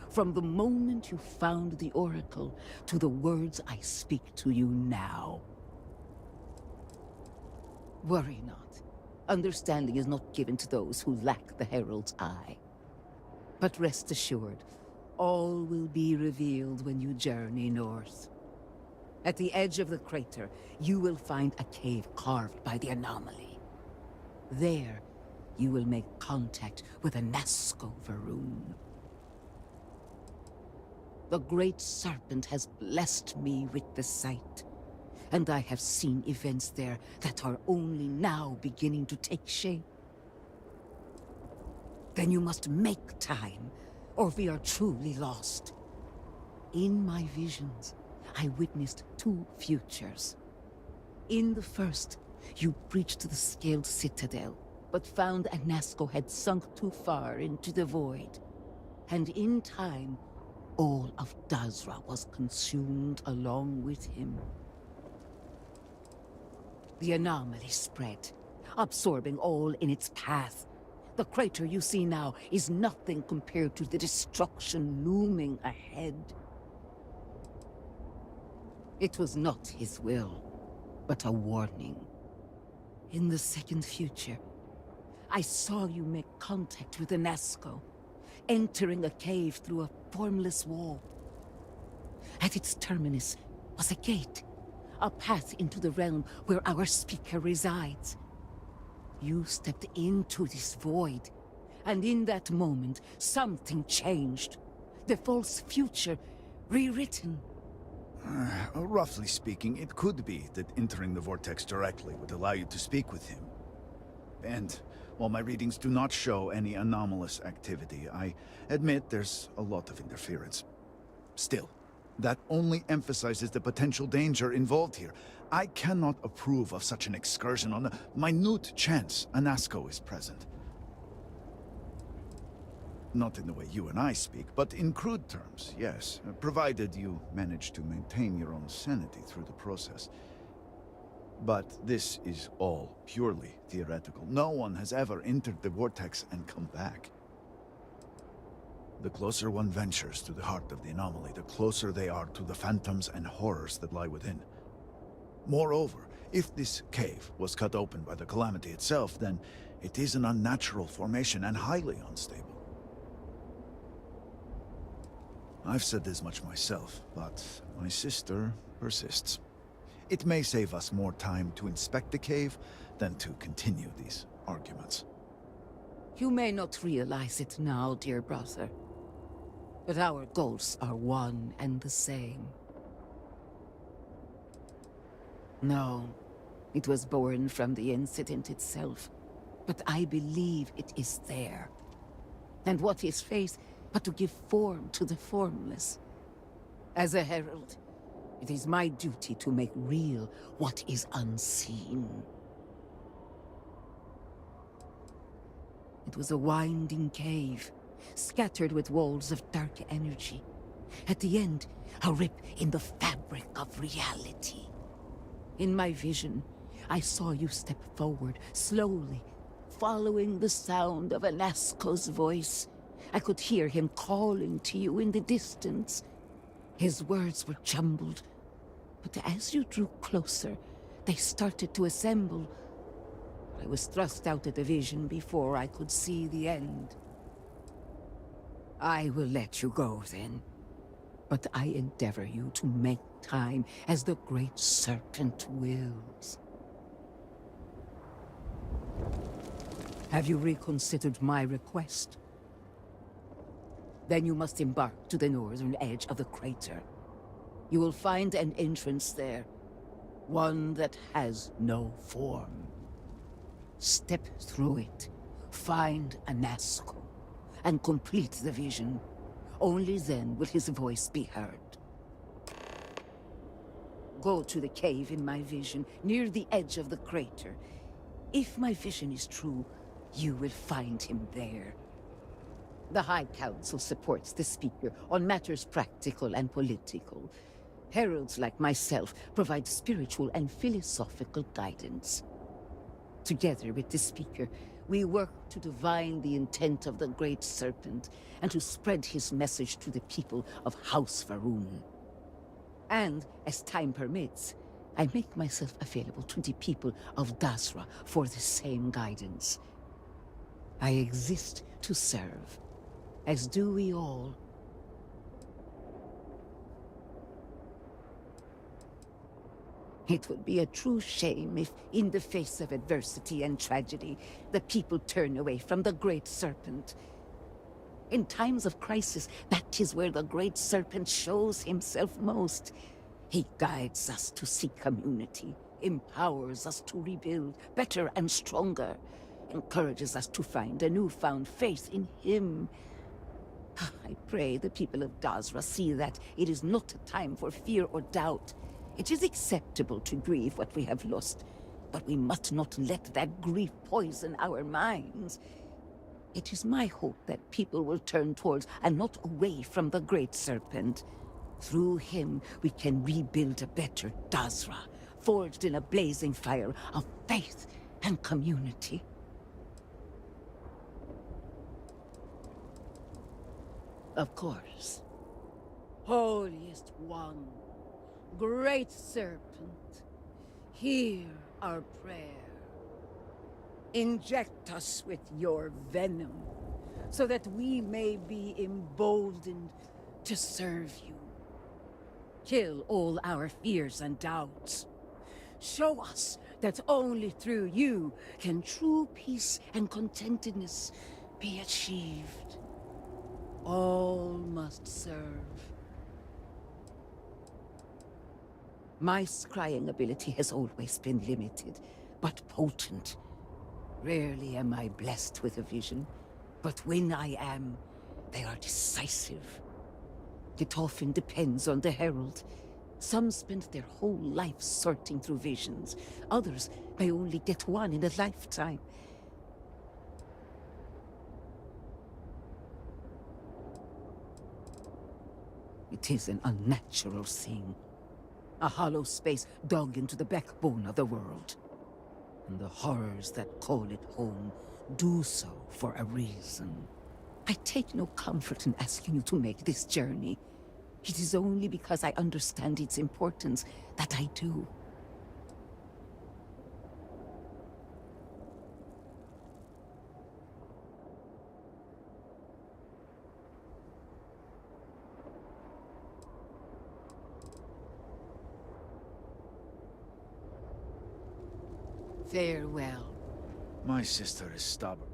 From the moment you found the Oracle to the words I speak to you now. Worry not. Understanding is not given to those who lack the Herald's eye. But rest assured, all will be revealed when you journey north. At the edge of the crater, you will find a cave carved by the anomaly. There, you will make contact with a Nazco Varun. The Great Serpent has blessed me with the sight. And I have seen events there that are only now beginning to take shape. Then you must make time, or we are truly lost. In my visions, I witnessed two futures. In the first, you breached the scaled citadel, but found Anasco had sunk too far into the void. And in time, all of Dazra was consumed along with him. The anomaly spread, absorbing all in its path. The crater you see now is nothing compared to the destruction looming ahead. It was not his will, but a warning. In the second future, I saw you make contact with Anasco, entering a cave through a formless wall. At its terminus was a gate. A path into the realm where our speaker resides. You stepped into this void, and in that moment, something changed. The false future, rewritten. Roughly speaking, it could be that entering the vortex directly would allow you to speak with him. And while my readings do not show any anomalous activity, I admit there's a lot of interference. Still, that only emphasizes the potential danger involved here. I cannot approve of such an excursion on a minute chance Anasco is present. Not in the way you and I speak, but in crude terms, yes. Provided you manage to maintain your own sanity through the process. But this is all purely theoretical. No one has ever entered the vortex and come back. The closer one ventures to the heart of the anomaly, the closer they are to the phantoms and horrors that lie within. Moreover, if this cave was cut open by the calamity itself, then it is an unnatural formation and highly unstable. I've said this much myself, but my sister persists. It may save us more time to inspect the cave than to continue these arguments. You may not realize it now, dear brother. But our goals are one and the same. No, it was born from the incident itself, but I believe it is there. And what is faith but to give form to the formless? As a herald, it is my duty to make real what is unseen. It was a winding cave, scattered with walls of dark energy. At the end, a rip in the fabric of reality. In my vision, I saw you step forward, slowly, following the sound of Anasco's voice. I could hear him calling to you in the distance. His words were jumbled, but as you drew closer, they started to assemble. I was thrust out of the vision before I could see the end. I will let you go then, but I endeavor you to make time as the Great Serpent wills. Have you reconsidered my request? Then you must embark to the northern edge of the crater. You will find an entrance there, one that has no form. Step through it, find Anasco, and complete the vision. Only then will his voice be heard. Go to the cave in my vision, near the edge of the crater. If my vision is true, you will find him there. The High Council supports the Speaker on matters practical and political. Heralds like myself provide spiritual and philosophical guidance. Together with the Speaker, we work to divine the intent of the Great Serpent and to spread his message to the people of House Varun. And, as time permits, I make myself available to the people of Dasra for the same guidance. I exist to serve, as do we all. It would be a true shame if, in the face of adversity and tragedy, the people turn away from the Great Serpent. In times of crisis, that is where the Great Serpent shows himself most. He guides us to seek community, empowers us to rebuild better and stronger, encourages us to find a newfound faith in him. I pray the people of Dasra see that it is not a time for fear or doubt. It is acceptable to grieve what we have lost, but we must not let that grief poison our minds. It is my hope that people will turn towards and not away from the Great Serpent. Through him, we can rebuild a better Dasra, forged in a blazing fire of faith and community. Of course. Holiest One, Great Serpent, hear our prayer. Inject us with your venom, so that we may be emboldened to serve you. Kill all our fears and doubts. Show us that only through you can true peace and contentedness be achieved. All must serve. My scrying ability has always been limited, but potent. Rarely am I blessed with a vision, but when I am, they are decisive. It often depends on the herald. Some spend their whole life sorting through visions. Others may only get one in a lifetime. It is an unnatural thing. A hollow space dug into the backbone of the world. And the horrors that call it home do so for a reason. I take no comfort in asking you to make this journey. It is only because I understand its importance that I do. Farewell. My sister is stubborn.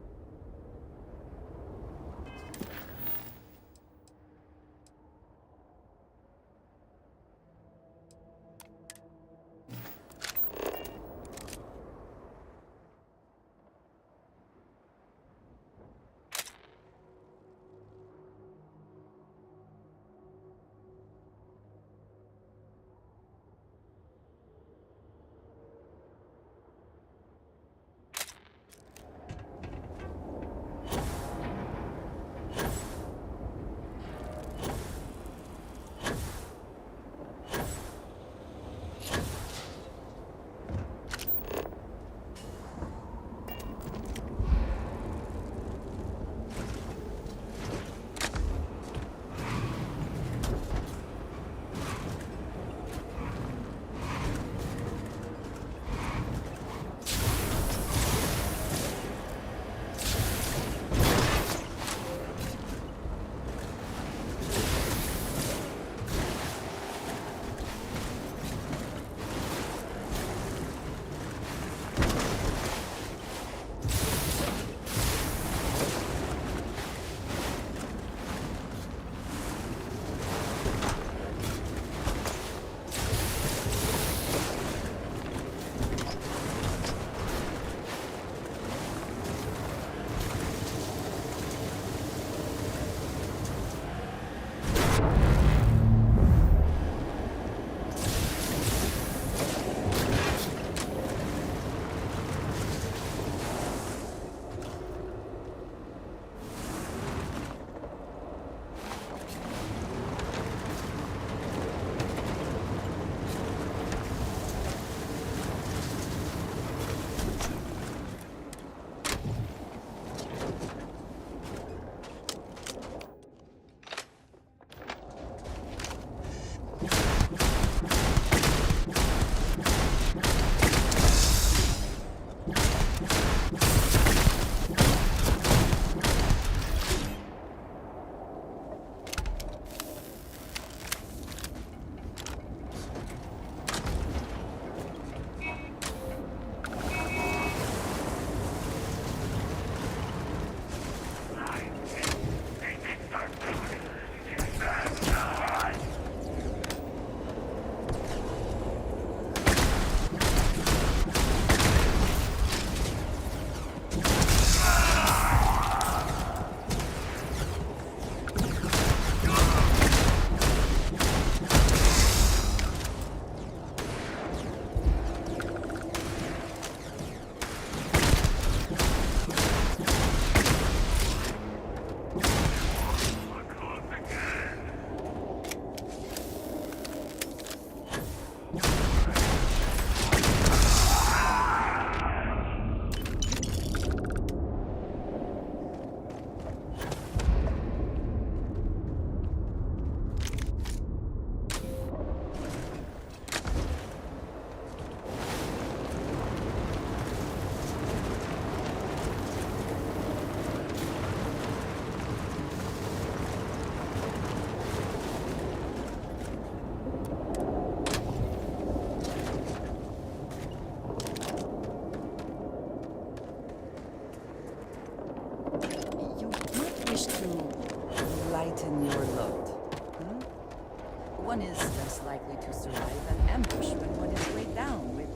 One is less likely to survive an ambush when one is weighed down with...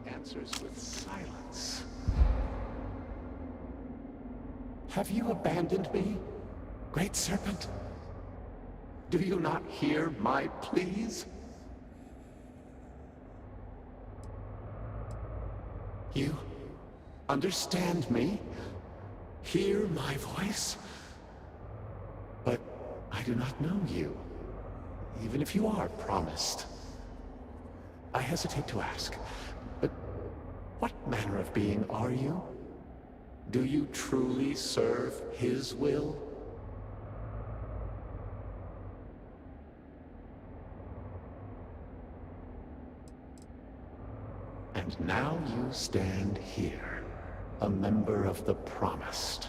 answers with silence. Have you abandoned me, Great Serpent? Do you not hear my pleas? You understand me? Hear my voice? But I do not know you, even if you are promised. I hesitate to ask, but what manner of being are you? Do you truly serve his will? And now you stand here, a member of the Promised,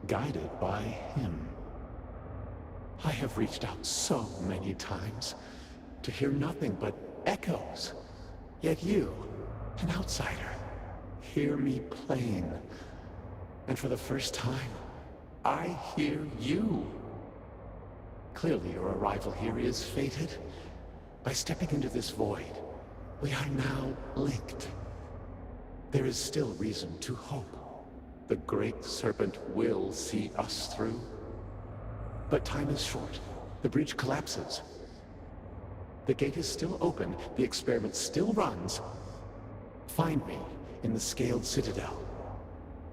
guided by him. I have reached out so many times to hear nothing but echoes. Yet you, an outsider, hear me plain. And for the first time, I hear you. Clearly your arrival here is fated. By stepping into this void, we are now linked. There is still reason to hope. The Great Serpent will see us through. But time is short. The bridge collapses. The gate is still open. The experiment still runs. Find me in the Scaled Citadel.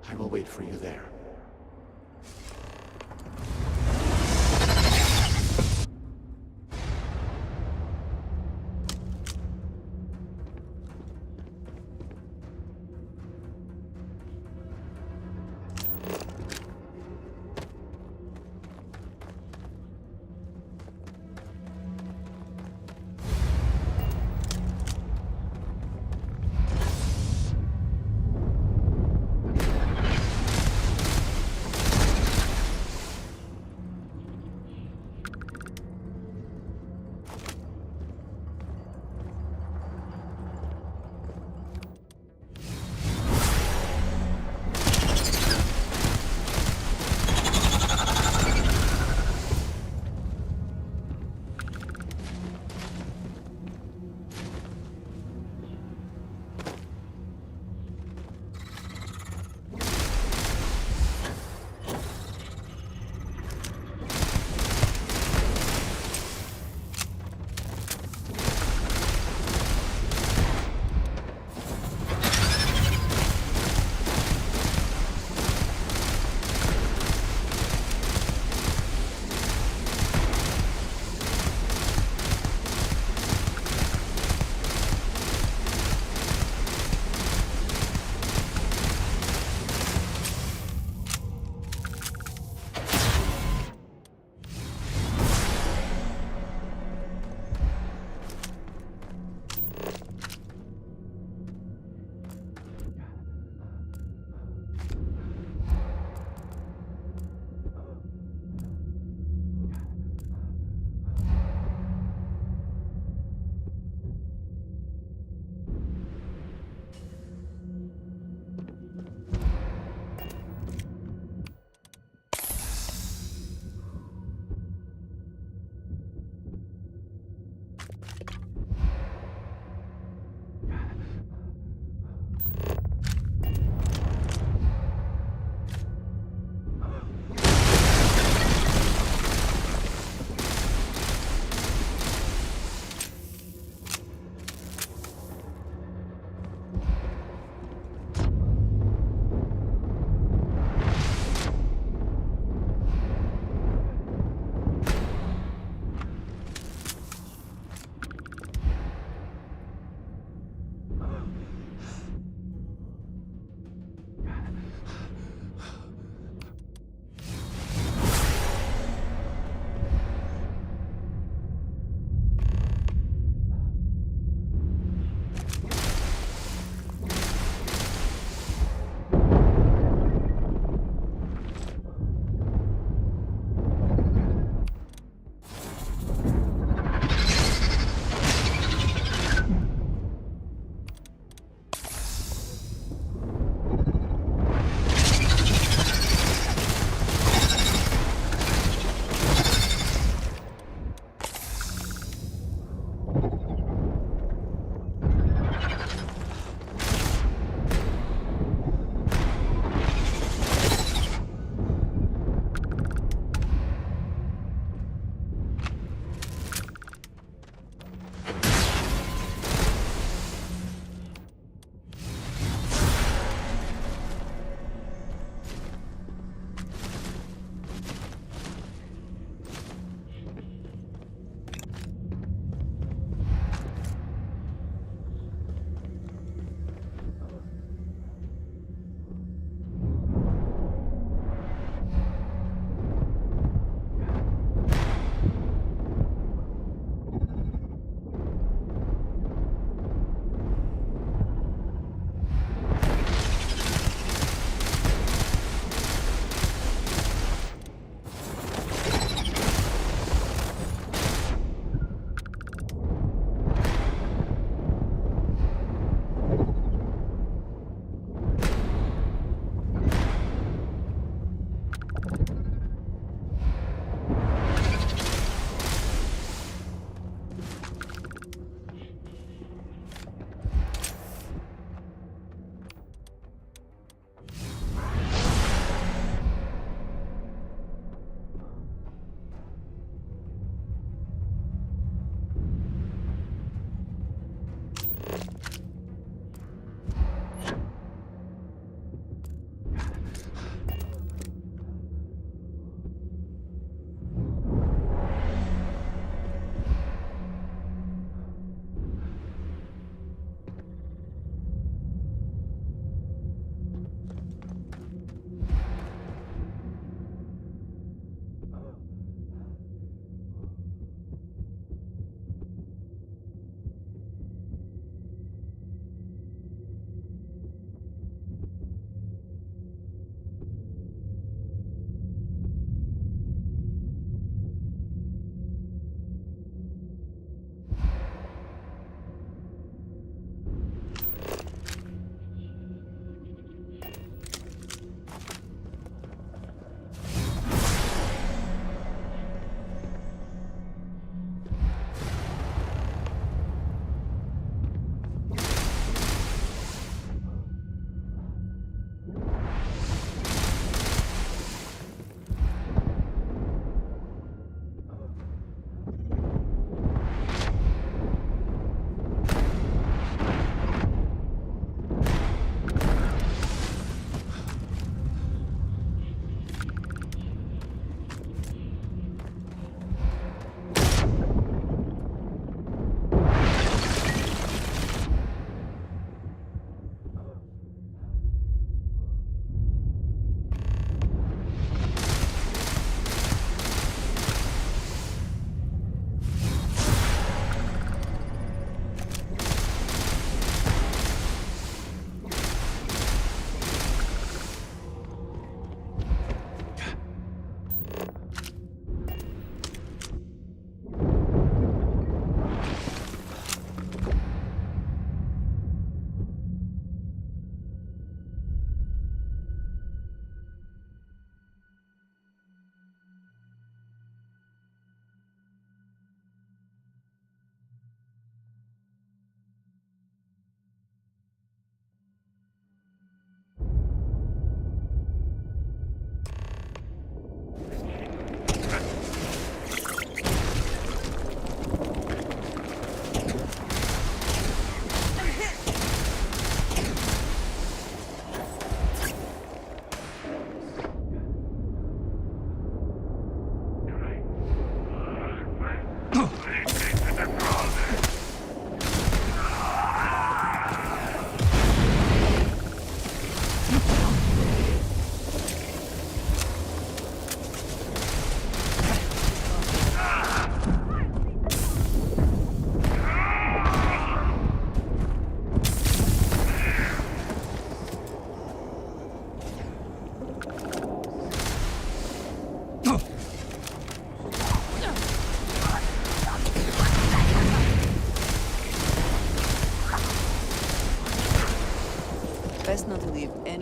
I will wait for you there.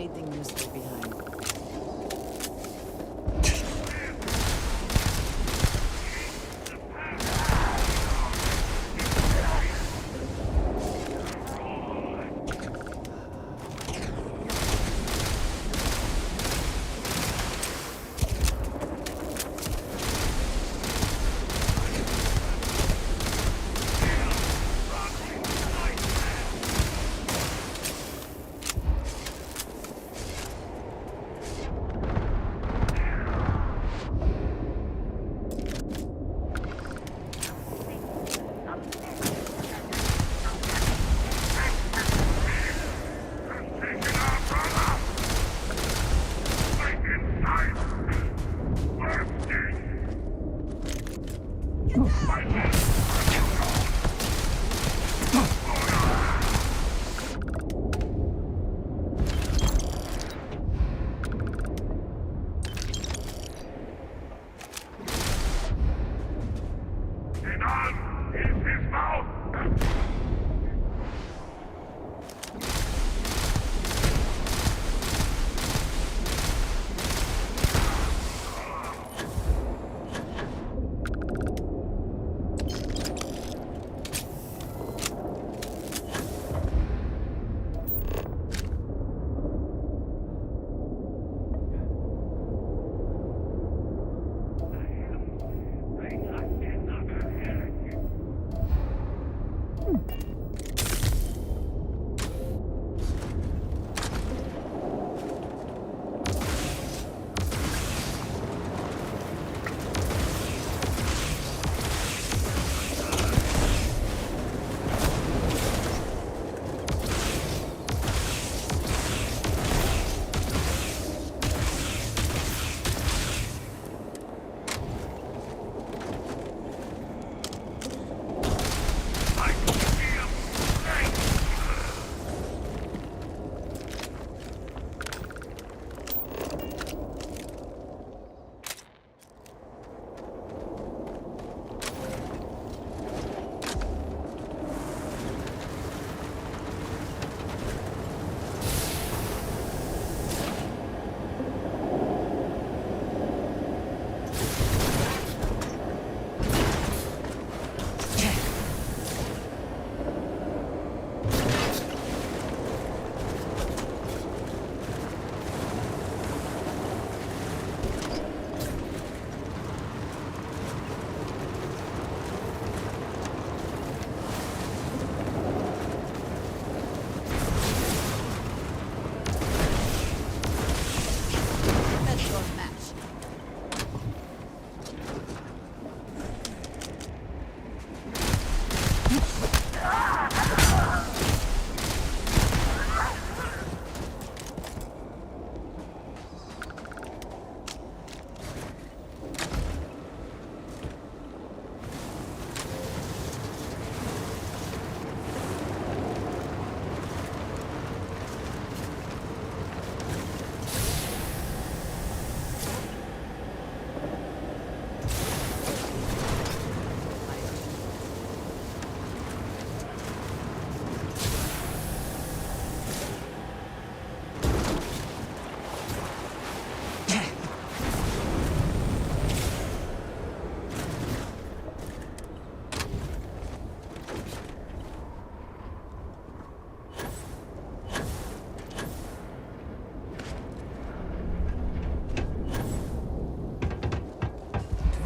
anything useful behind.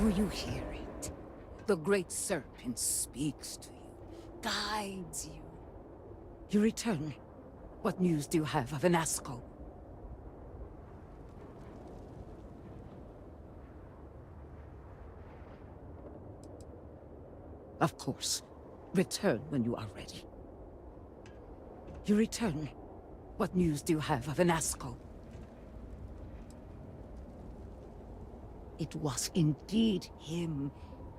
Do you hear it? The great serpent speaks to you, guides you. You return. What news do you have of Anasco? Of course. Return when you are ready. You return. What news do you have of Anasco? It was indeed him.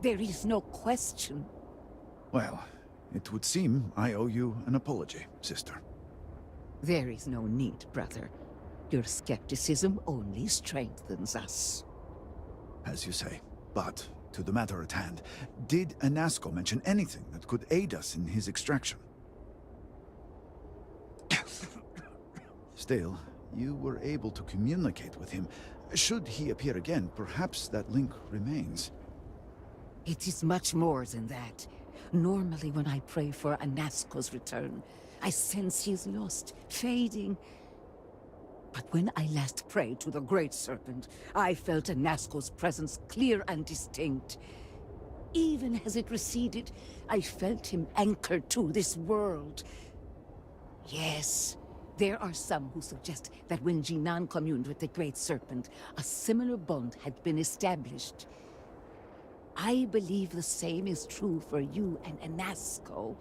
There is no question. Well, it would seem I owe you an apology, sister. There is no need, brother. Your skepticism only strengthens us. As you say. But, to the matter at hand, did Anasco mention anything that could aid us in his extraction? Still, you were able to communicate with him. Should he appear again, perhaps that link remains. It is much more than that. Normally when I pray for Anasco's return, I sense he is lost, fading. But when I last prayed to the Great Serpent, I felt Anasco's presence clear and distinct. Even as it receded, I felt him anchored to this world. Yes, there are some who suggest that when Jinan communed with the Great Serpent, a similar bond had been established. I believe the same is true for you and Anasco.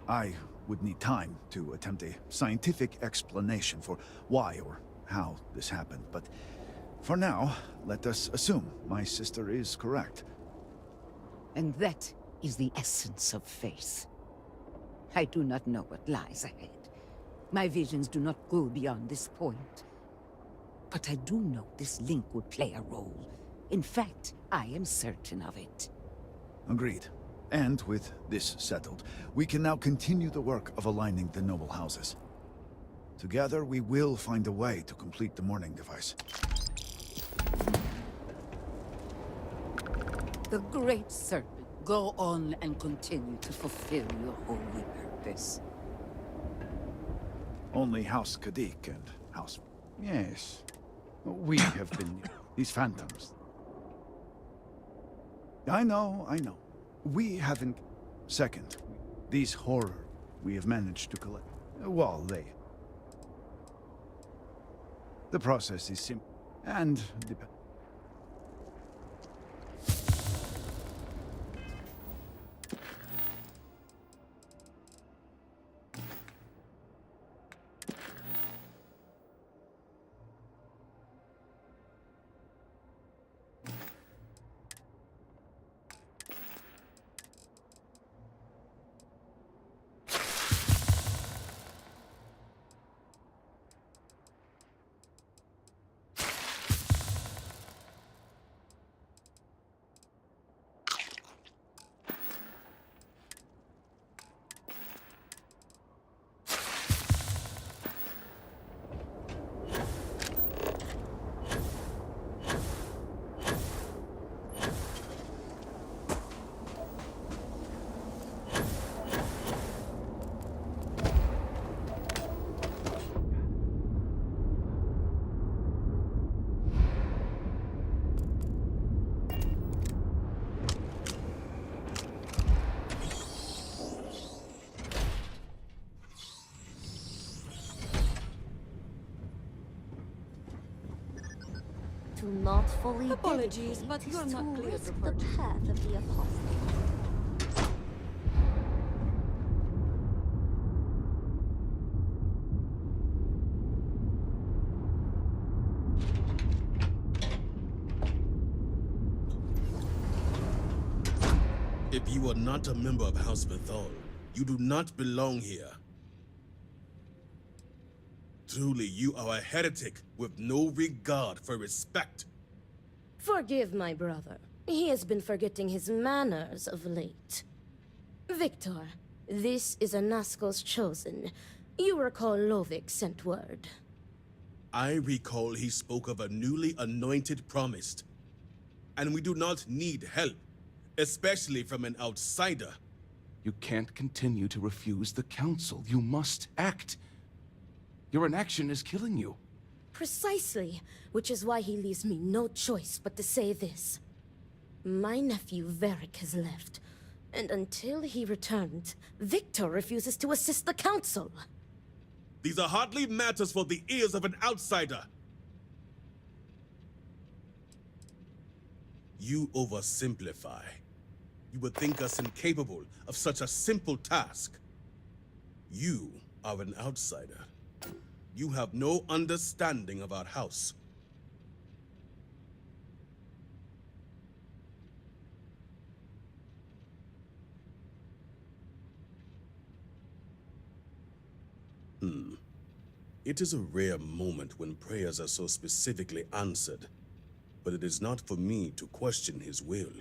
I would need time to attempt a scientific explanation for why or how this happened, but for now, let us assume my sister is correct. And that is the essence of faith. I do not know what lies ahead. My visions do not go beyond this point. But I do know this link would play a role. In fact, I am certain of it. Agreed. And with this settled, we can now continue the work of aligning the noble houses. Together, we will find a way to complete the mourning device. The Great Serpent, go on and continue to fulfill your holy purpose. Only House Kadik and House... Yes. We have been... these phantoms. I know. We haven't... Second, these horror we have managed to collect. Well, the process is simple and... To not fully Apologies, dedicate but you're is not to clear risk for the path of the apostle. If you are not a member of House Bethal, you do not belong here. Truly, you are a heretic with no regard for respect. Forgive my brother. He has been forgetting his manners of late. Victor, this is Anasco's chosen. You recall Lovik sent word. I recall he spoke of a newly anointed promised. And we do not need help, especially from an outsider. You can't continue to refuse the council. You must act. Your inaction is killing you. Precisely, which is why he leaves me no choice but to say this. My nephew Varric has left, and until he returns, Victor refuses to assist the council. These are hardly matters for the ears of an outsider. You oversimplify. You would think us incapable of such a simple task. You are an outsider. You have no understanding of our house. It is a rare moment when prayers are so specifically answered, but it is not for me to question his will.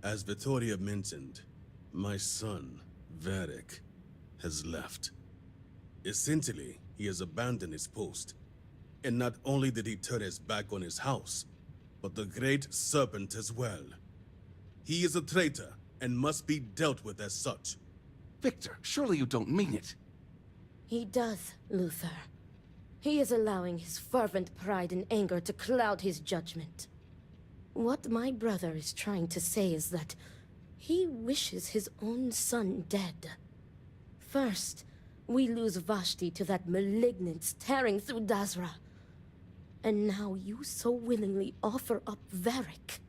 As Vittoria mentioned, my son, Varric, has left. Essentially, he has abandoned his post. And not only did he turn his back on his house, but the Great Serpent as well. He is a traitor and must be dealt with as such. Victor, surely you don't mean it. He does, Luther. He is allowing his fervent pride and anger to cloud his judgment. What my brother is trying to say is that he wishes his own son dead. First, we lose Vashti to that malignance tearing through Dazra. And now you so willingly offer up Varric.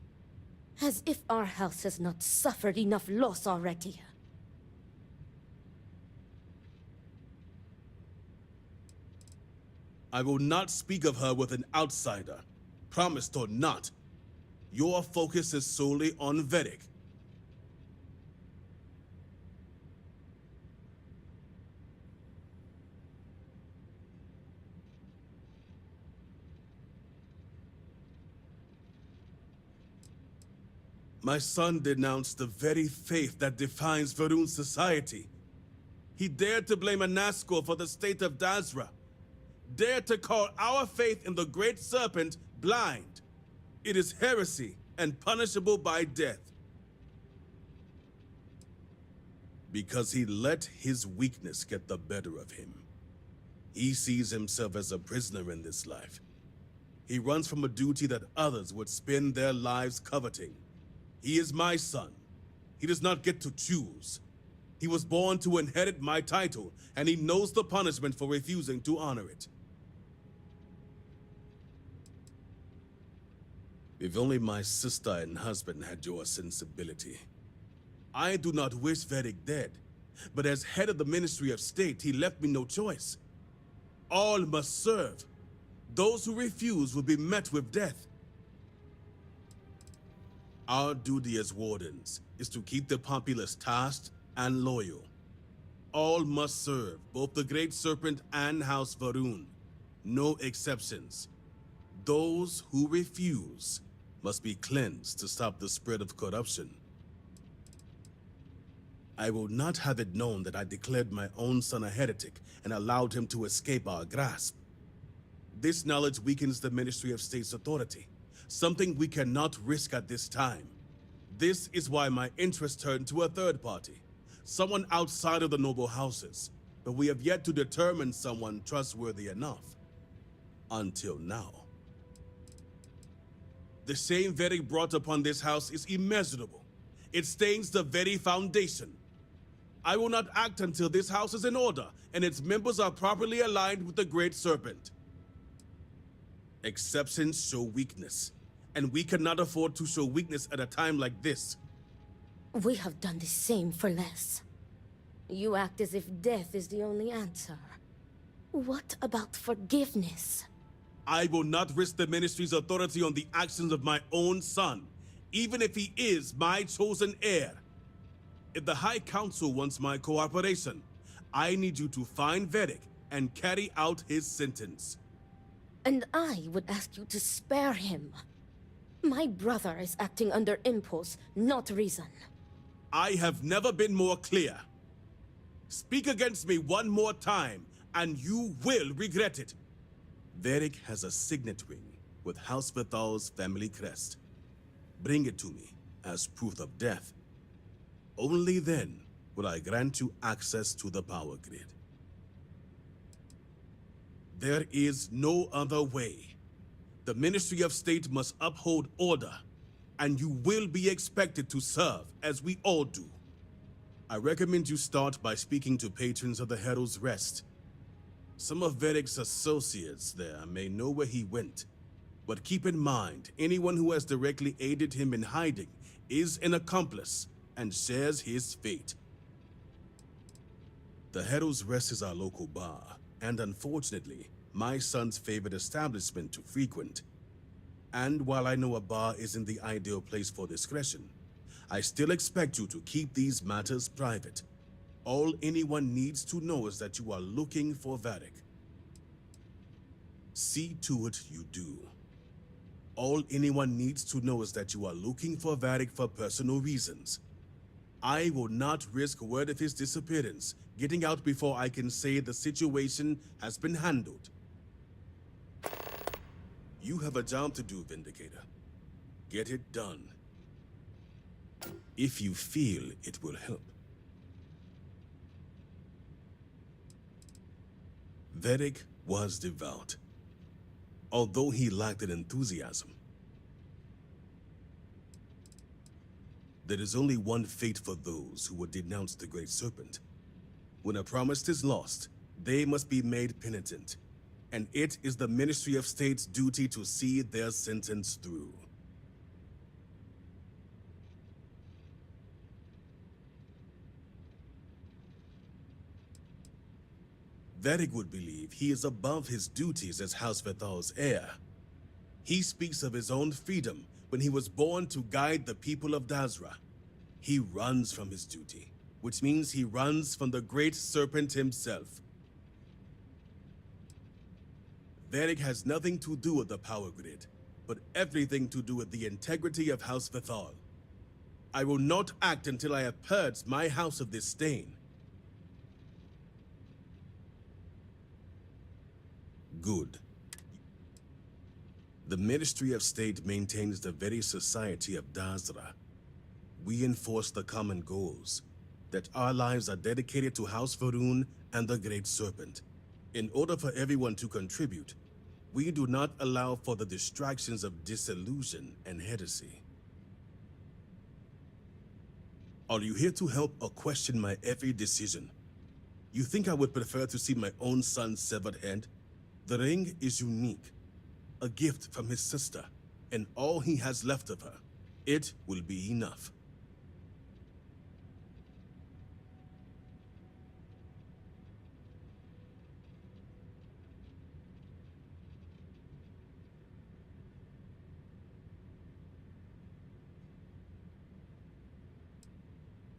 As if our house has not suffered enough loss already. I will not speak of her with an outsider, promised or not. Your focus is solely on Varric. My son denounced the very faith that defines Varun's society. He dared to blame Anasco for the state of Dazra. Dared to call our faith in the Great Serpent blind. It is heresy and punishable by death. Because he let his weakness get the better of him. He sees himself as a prisoner in this life. He runs from a duty that others would spend their lives coveting. He is my son. He does not get to choose. He was born to inherit my title, and he knows the punishment for refusing to honor it. If only my sister and husband had your sensibility. I do not wish Varric dead, but as head of the Ministry of State, he left me no choice. All must serve. Those who refuse will be met with death. Our duty as wardens is to keep the populace tasked and loyal. All must serve, both the Great Serpent and House Varun. No exceptions. Those who refuse must be cleansed to stop the spread of corruption. I will not have it known that I declared my own son a heretic and allowed him to escape our grasp. This knowledge weakens the Ministry of State's authority, something we cannot risk at this time. This is why my interest turned to a third party, someone outside of the noble houses, but we have yet to determine someone trustworthy enough. Until now. The shame Varric brought upon this house is immeasurable. It stains the very foundation. I will not act until this house is in order and its members are properly aligned with the Great Serpent. Exceptions show weakness, and we cannot afford to show weakness at a time like this. We have done the same for less. You act as if death is the only answer. What about forgiveness? I will not risk the Ministry's authority on the actions of my own son, even if he is my chosen heir. If the High Council wants my cooperation, I need you to find Varric and carry out his sentence. And I would ask you to spare him. My brother is acting under impulse, not reason. I have never been more clear. Speak against me one more time, and you will regret it. Varric has a signet ring with House Bethal's family crest. Bring it to me as proof of death. Only then will I grant you access to the power grid. There is no other way. The Ministry of State must uphold order, and you will be expected to serve as we all do. I recommend you start by speaking to patrons of the Herald's Rest. Some of Varric's associates there may know where he went, but keep in mind, anyone who has directly aided him in hiding is an accomplice and shares his fate. The Herald's Rest is our local bar, and unfortunately, my son's favorite establishment to frequent. And while I know a bar isn't the ideal place for discretion, I still expect you to keep these matters private. All anyone needs to know is that you are looking for Varric. See to it you do. All anyone needs to know is that you are looking for Varric for personal reasons. I will not risk word of his disappearance getting out before I can say the situation has been handled. You have a job to do, Vindicator. Get it done. If you feel it will help. Varric was devout, although he lacked an enthusiasm. There is only one fate for those who would denounce the Great Serpent. When a promise is lost, they must be made penitent, and it is the Ministry of State's duty to see their sentence through. Varric would believe he is above his duties as House Vethal's heir. He speaks of his own freedom when he was born to guide the people of Dazra. He runs from his duty, which means he runs from the Great Serpent himself. Varric has nothing to do with the power grid, but everything to do with the integrity of House Vethal. I will not act until I have purged my house of this stain. Good. The Ministry of State maintains the very society of Dazra. We enforce the common goals, that our lives are dedicated to House Varun and the Great Serpent. In order for everyone to contribute, we do not allow for the distractions of disillusion and heresy. Are you here to help or question my every decision? You think I would prefer to see my own son's severed head? The ring is unique, a gift from his sister, and all he has left of her. It will be enough.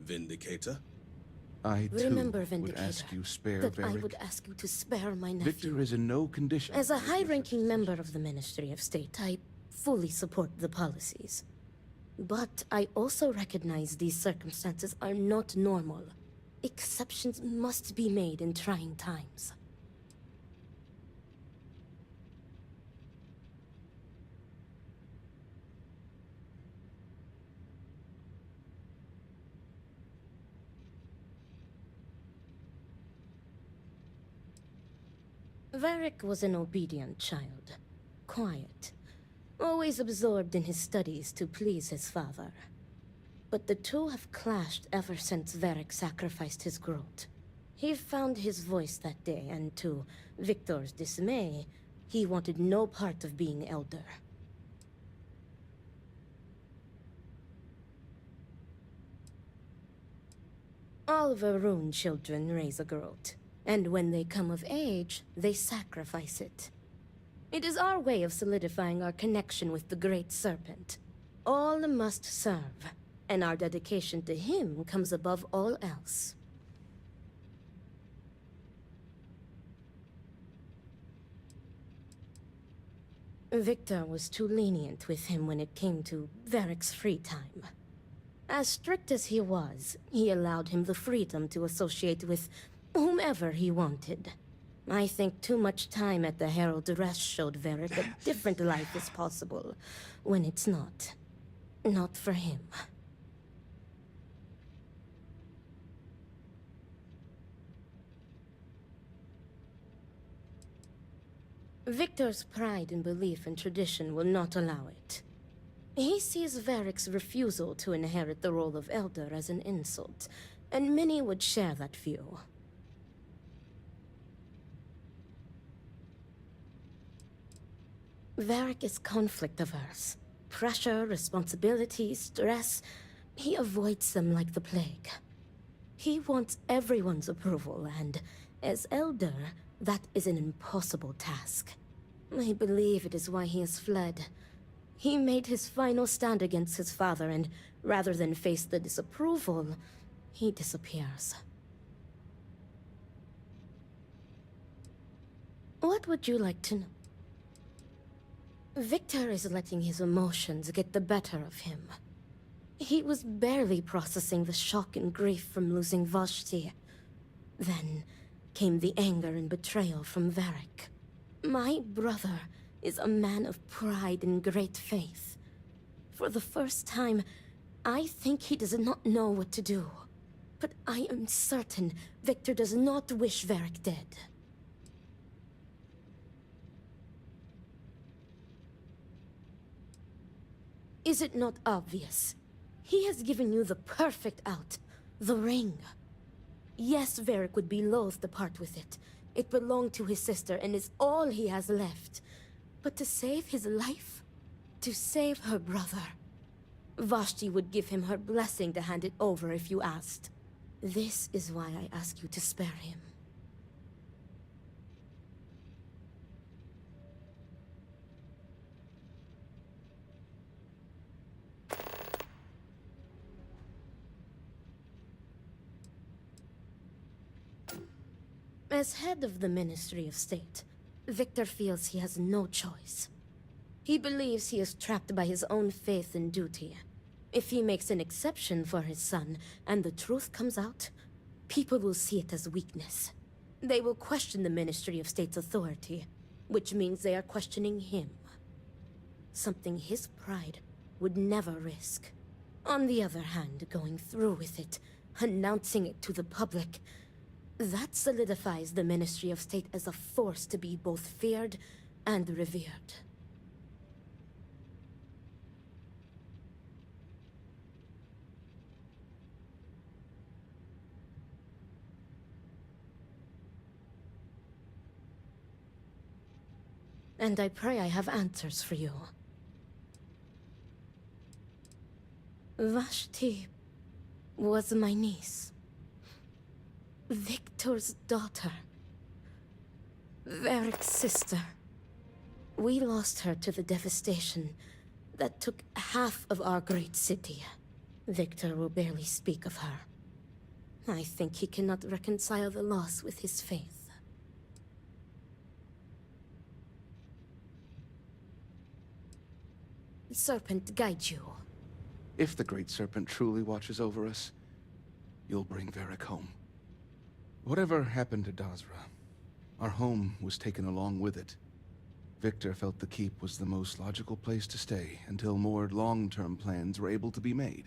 Vindicator? I, too, Remember, would Vindicator, ask you spare that I Varric. would ask you to spare my nephew. Victor is in no condition. As a high-ranking member of the Ministry of State, I fully support the policies. But I also recognize these circumstances are not normal. Exceptions must be made in trying times. Varric was an obedient child, quiet, always absorbed in his studies to please his father. But the two have clashed ever since Varric sacrificed his growth. He found his voice that day, and to Victor's dismay, he wanted no part of being elder. All Varun children raise a growth. And when they come of age, they sacrifice it. It is our way of solidifying our connection with the Great Serpent. All must serve, and our dedication to him comes above all else. Victor was too lenient with him when it came to Varric's free time. As strict as he was, he allowed him the freedom to associate with whomever he wanted. I think too much time at the Herald Rest showed Varric a different life is possible, when it's not. Not for him. Victor's pride and belief in tradition will not allow it. He sees Varric's refusal to inherit the role of Elder as an insult, and many would share that view. Varric is conflict-averse. Pressure, responsibility, stress. He avoids them like the plague. He wants everyone's approval, and as Elder, that is an impossible task. I believe it is why he has fled. He made his final stand against his father, and rather than face the disapproval, he disappears. What would you like to know? Victor is letting his emotions get the better of him. He was barely processing the shock and grief from losing Vashti. Then came the anger and betrayal from Varric. My brother is a man of pride and great faith. For the first time, I think he does not know what to do. But I am certain Victor does not wish Varric dead. Is it not obvious? He has given you the perfect out, the ring. Yes, Varric would be loath to part with it. It belonged to his sister and is all he has left. But to save his life? To save her brother? Vashti would give him her blessing to hand it over if you asked. This is why I ask you to spare him. As head of the Ministry of State, Victor feels he has no choice. He believes he is trapped by his own faith and duty. If he makes an exception for his son, and the truth comes out, people will see it as weakness. They will question the Ministry of State's authority, which means they are questioning him. Something his pride would never risk. On the other hand, going through with it, announcing it to the public, that solidifies the Ministry of State as a force to be both feared and revered. And I pray I have answers for you. Vashti was my niece. Victor's daughter. Varric's sister. We lost her to the devastation that took half of our great city. Victor will barely speak of her. I think he cannot reconcile the loss with his faith. Serpent guide you. If the Great Serpent truly watches over us, you'll bring Varric home. Whatever happened to Dazra, our home was taken along with it. Victor felt the keep was the most logical place to stay until more long-term plans were able to be made.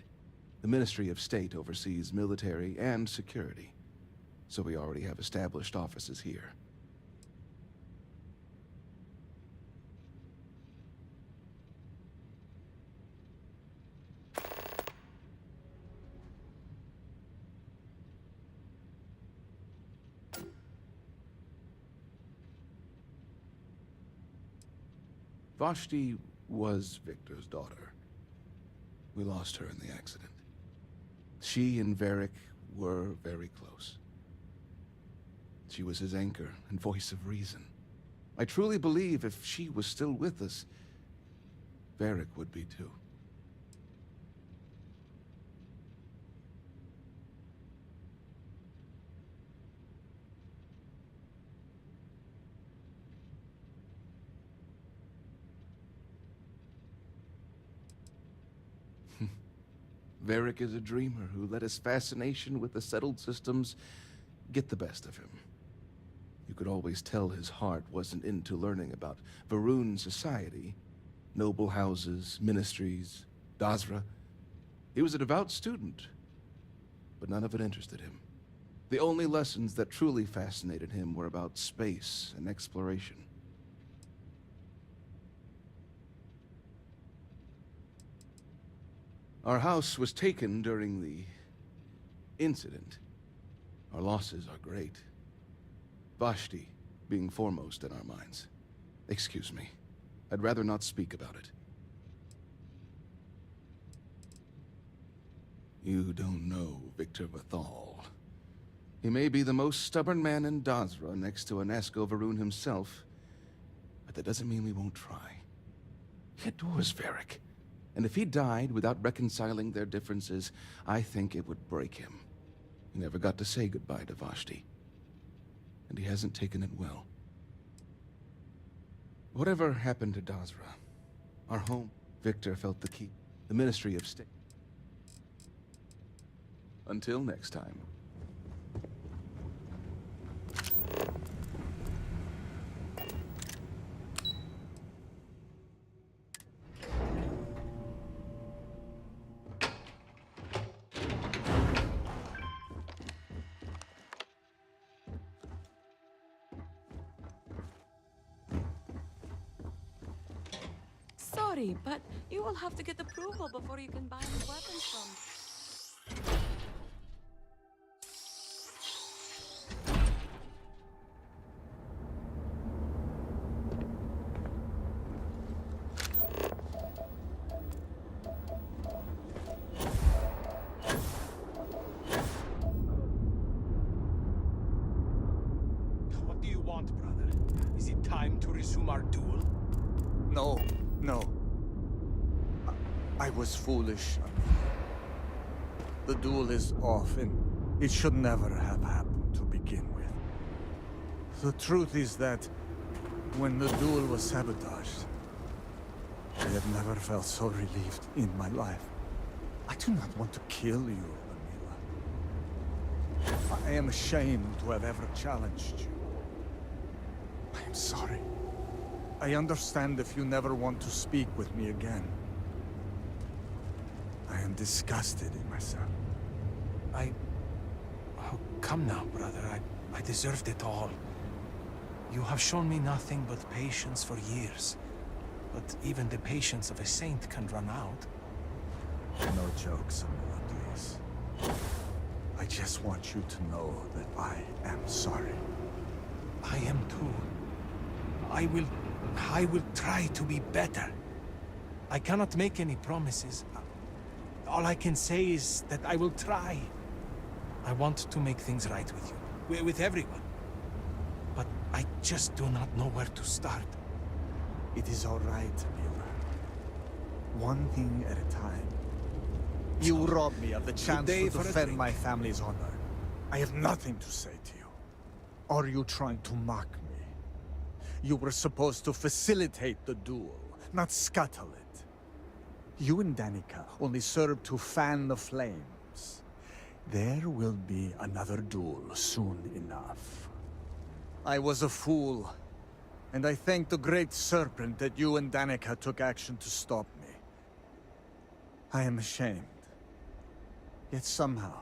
The Ministry of State oversees military and security, so we already have established offices here. Vashti was Victor's daughter. We lost her in the accident. She and Varric were very close. She was his anchor and voice of reason. I truly believe if she was still with us, Varric would be too. Varric is a dreamer who let his fascination with the settled systems get the best of him. You could always tell his heart wasn't into learning about Varun society, noble houses, ministries, Dazra. He was a devout student, but none of it interested him. The only lessons that truly fascinated him were about space and exploration. Our house was taken during the incident. Our losses are great. Vashti being foremost in our minds. Excuse me. I'd rather not speak about it. You don't know Victor Vathal. He may be the most stubborn man in Dazra next to Anasko Varun himself, but that doesn't mean we won't try. He adores Varric. And if he died without reconciling their differences, I think it would break him. He never got to say goodbye to Vashti. And he hasn't taken it well. Whatever happened to Dazra, our home, Victor felt the key. The Ministry of State. Until next time. Sorry, but you will have to get approval before you can buy any weapons from... What do you want, brother? Is it time to resume our duel? No, no. I was foolish. The duel is off, and it should never have happened to begin with. The truth is that when the duel was sabotaged, I have never felt so relieved in my life. I do not want to kill you, Amila. I am ashamed to have ever challenged you. I am sorry. I understand if you never want to speak with me again. I am disgusted in myself. Oh, come now, brother. I deserved it all. You have shown me nothing but patience for years. But even the patience of a saint can run out. No jokes, Amila, please. I just want you to know that I am sorry. I am too. I will try to be better. I cannot make any promises. All I can say is that I will try. I want to make things right with you, with everyone. But I just do not know where to start. It is all right, Amila. One thing at a time. You robbed me of the chance to defend my family's honor. I have nothing to say to you. Are you trying to mock me? You were supposed to facilitate the duel, not scuttle it. You and Danica only served to fan the flames. There will be another duel soon enough. I was a fool, and I thank the Great Serpent that you and Danica took action to stop me. I am ashamed. Yet somehow,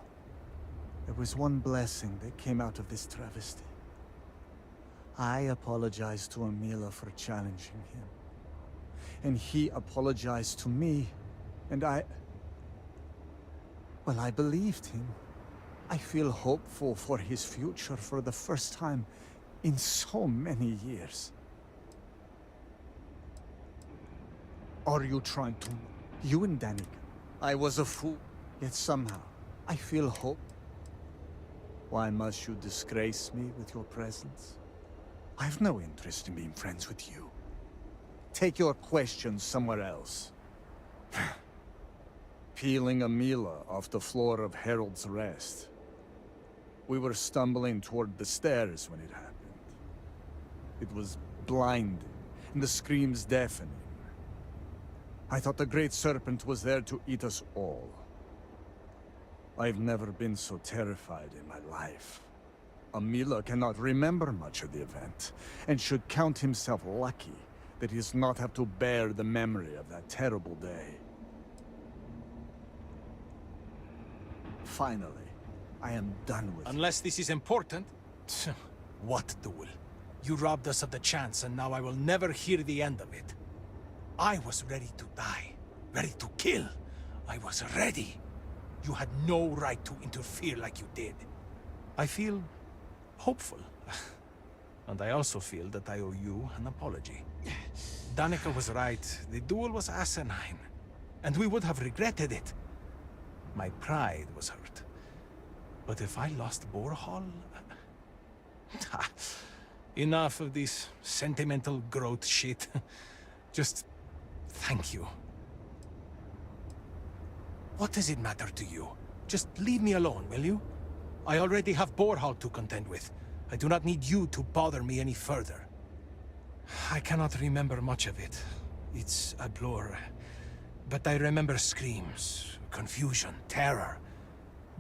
there was one blessing that came out of this travesty. I apologized to Amila for challenging him. And he apologized to me, and well, I believed him. I feel hopeful for his future for the first time in so many years. Are you trying to... You and Danica. I was a fool, yet somehow, I feel hope. Why must you disgrace me with your presence? I have no interest in being friends with you. Take your questions somewhere else. Peeling Amila off the floor of Harold's Rest. We were stumbling toward the stairs when it happened. It was blinding, and the screams deafening. I thought the Great Serpent was there to eat us all. I've never been so terrified in my life. Amila cannot remember much of the event, and should count himself lucky that he does not have to bear the memory of that terrible day. Finally, I am done with Unless this is important. What duel? You robbed us of the chance, and now I will never hear the end of it. I was ready to die, ready to kill. I was ready. You had no right to interfere like you did. I feel hopeful. And I also feel that I owe you an apology. Danica was right. The duel was asinine. And we would have regretted it. My pride was hurt. But if I lost Borhall... Enough of this sentimental growth shit. Just thank you. What does it matter to you? Just leave me alone, will you? I already have Borhall to contend with. I do not need you to bother me any further. I cannot remember much of it. It's a blur. But I remember screams, confusion, terror.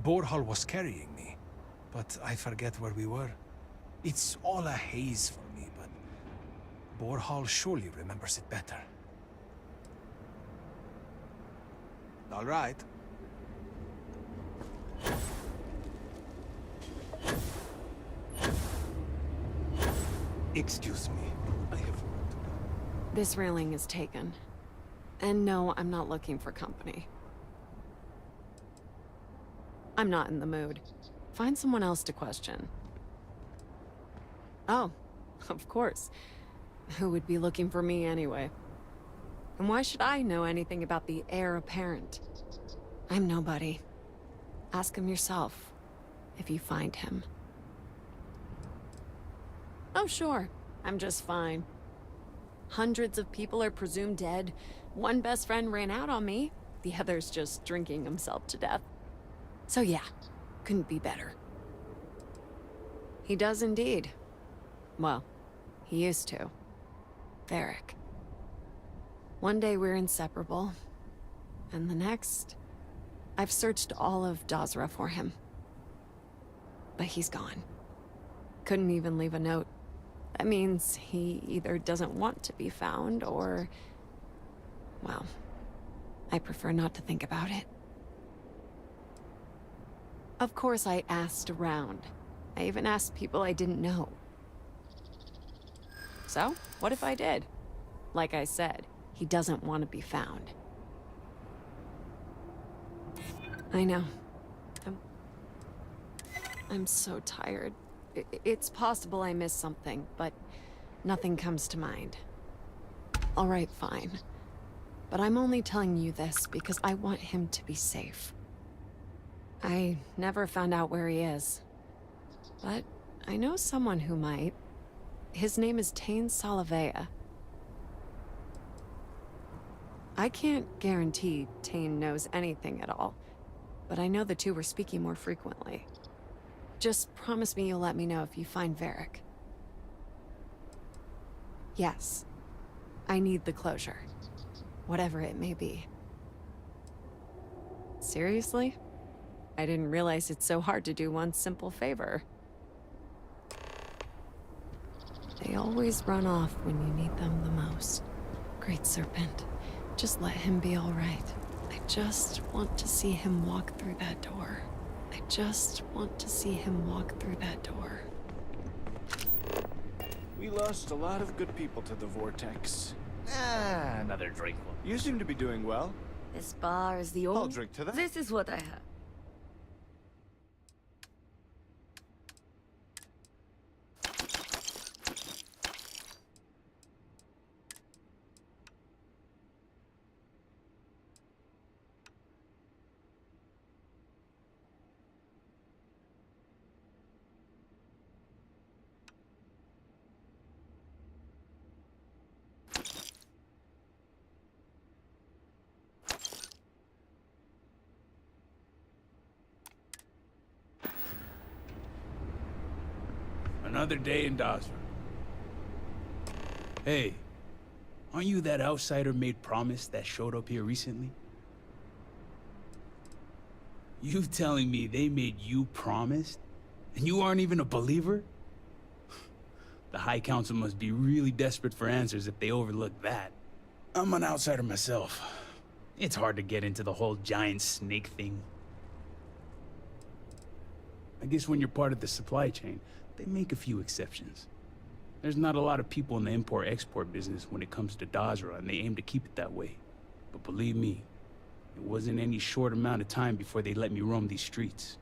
Borhal was carrying me, but I forget where we were. It's all a haze for me, but Borhal surely remembers it better. All right. Excuse me. I have... This railing is taken. And no, I'm not looking for company. I'm not in the mood. Find someone else to question. Oh, of course. Who would be looking for me anyway? And why should I know anything about the heir apparent? I'm nobody. Ask him yourself, if you find him. Oh, sure. I'm just fine. Hundreds of people are presumed dead. One best friend ran out on me. The other's just drinking himself to death. So yeah, couldn't be better. He does indeed. Well, he used to. Varric. One day we're inseparable. And the next, I've searched all of Dazra for him. But he's gone. Couldn't even leave a note. That means he either doesn't want to be found or... well, I prefer not to think about it. Of course I asked around. I even asked people I didn't know. So, what if I did? Like I said, he doesn't want to be found. I know. I'm so tired. It's possible I missed something, but nothing comes to mind. All right, fine. But I'm only telling you this because I want him to be safe. I never found out where he is. But I know someone who might. His name is Tain Salavea. I can't guarantee Tain knows anything at all, but I know the two were speaking more frequently. Just promise me you'll let me know if you find Varric. Yes. I need the closure. Whatever it may be. Seriously? I didn't realize it's so hard to do one simple favor. They always run off when you need them the most. Great Serpent, just let him be all right. I just want to see him walk through that door. I just want to see him walk through that door. We lost a lot of good people to the Vortex. Another drink. You seem to be doing well. As far as the old... I'll drink to that. This is what I have. Another day in Dazra. Hey, aren't you that outsider made promise that showed up here recently? You telling me they made you promise? And you aren't even a believer? The High Council must be really desperate for answers if they overlook that. I'm an outsider myself. It's hard to get into the whole giant snake thing. I guess when you're part of the supply chain, they make a few exceptions. There's not a lot of people in the import-export business when it comes to Dazra, and they aim to keep it that way. But believe me, it wasn't any short amount of time before they let me roam these streets.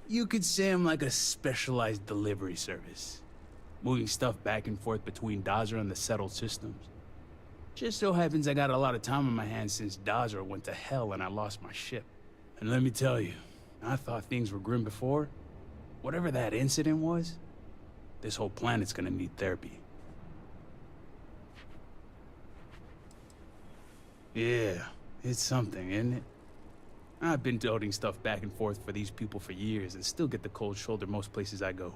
You could say I'm like a specialized delivery service, moving stuff back and forth between Dazra and the settled systems. Just so happens I got a lot of time on my hands since Dazra went to hell and I lost my ship. And let me tell you, I thought things were grim before. Whatever that incident was, this whole planet's gonna need therapy. Yeah, it's something, isn't it? I've been toting stuff back and forth for these people for years and still get the cold shoulder most places I go.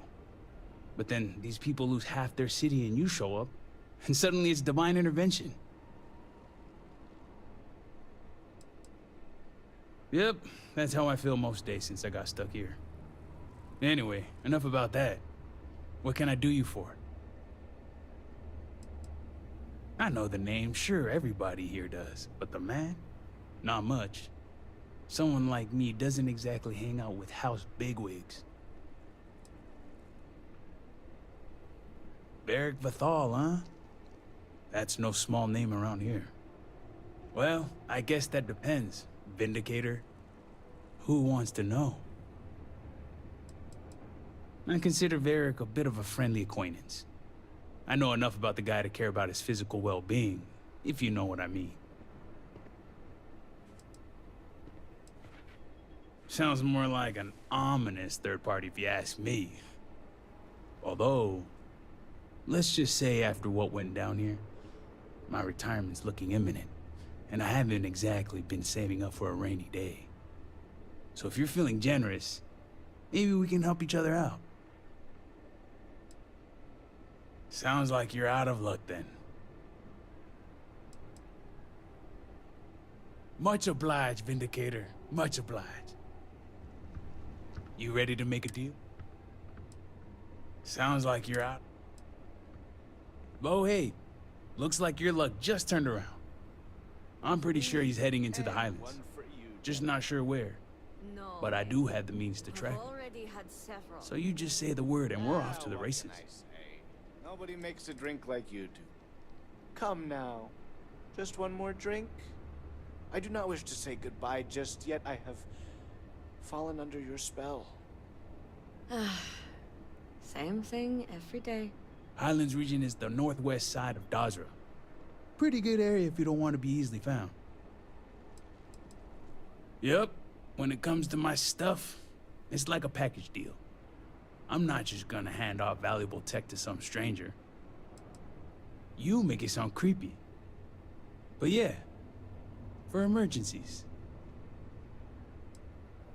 But then these people lose half their city and you show up, and suddenly it's divine intervention. Yep, that's how I feel most days since I got stuck here. Anyway, enough about that. What can I do you for? I know the name, sure, everybody here does. But the man? Not much. Someone like me doesn't exactly hang out with house bigwigs. Beric Vathal, huh? That's no small name around here. Well, I guess that depends, Vindicator. Who wants to know? I consider Varric a bit of a friendly acquaintance. I know enough about the guy to care about his physical well-being, if you know what I mean. Sounds more like an ominous third party if you ask me. Although, let's just say after what went down here, my retirement's looking imminent, and I haven't exactly been saving up for a rainy day. So if you're feeling generous, maybe we can help each other out. Sounds like you're out of luck then. Much obliged, Vindicator. Much obliged. You ready to make a deal? Sounds like you're out. Oh, hey. Looks like your luck just turned around. I'm pretty sure he's heading into the Highlands. Just not sure where. But I do have the means to track him. So you just say the word and we're off to the races. Nobody makes a drink like you do. Come now. Just one more drink? I do not wish to say goodbye just yet. I have fallen under your spell. Same thing every day. Highlands region is the northwest side of Dazra. Pretty good area if you don't want to be easily found. Yep, when it comes to my stuff, it's like a package deal. I'm not just gonna hand off valuable tech to some stranger. You make it sound creepy. But yeah, for emergencies.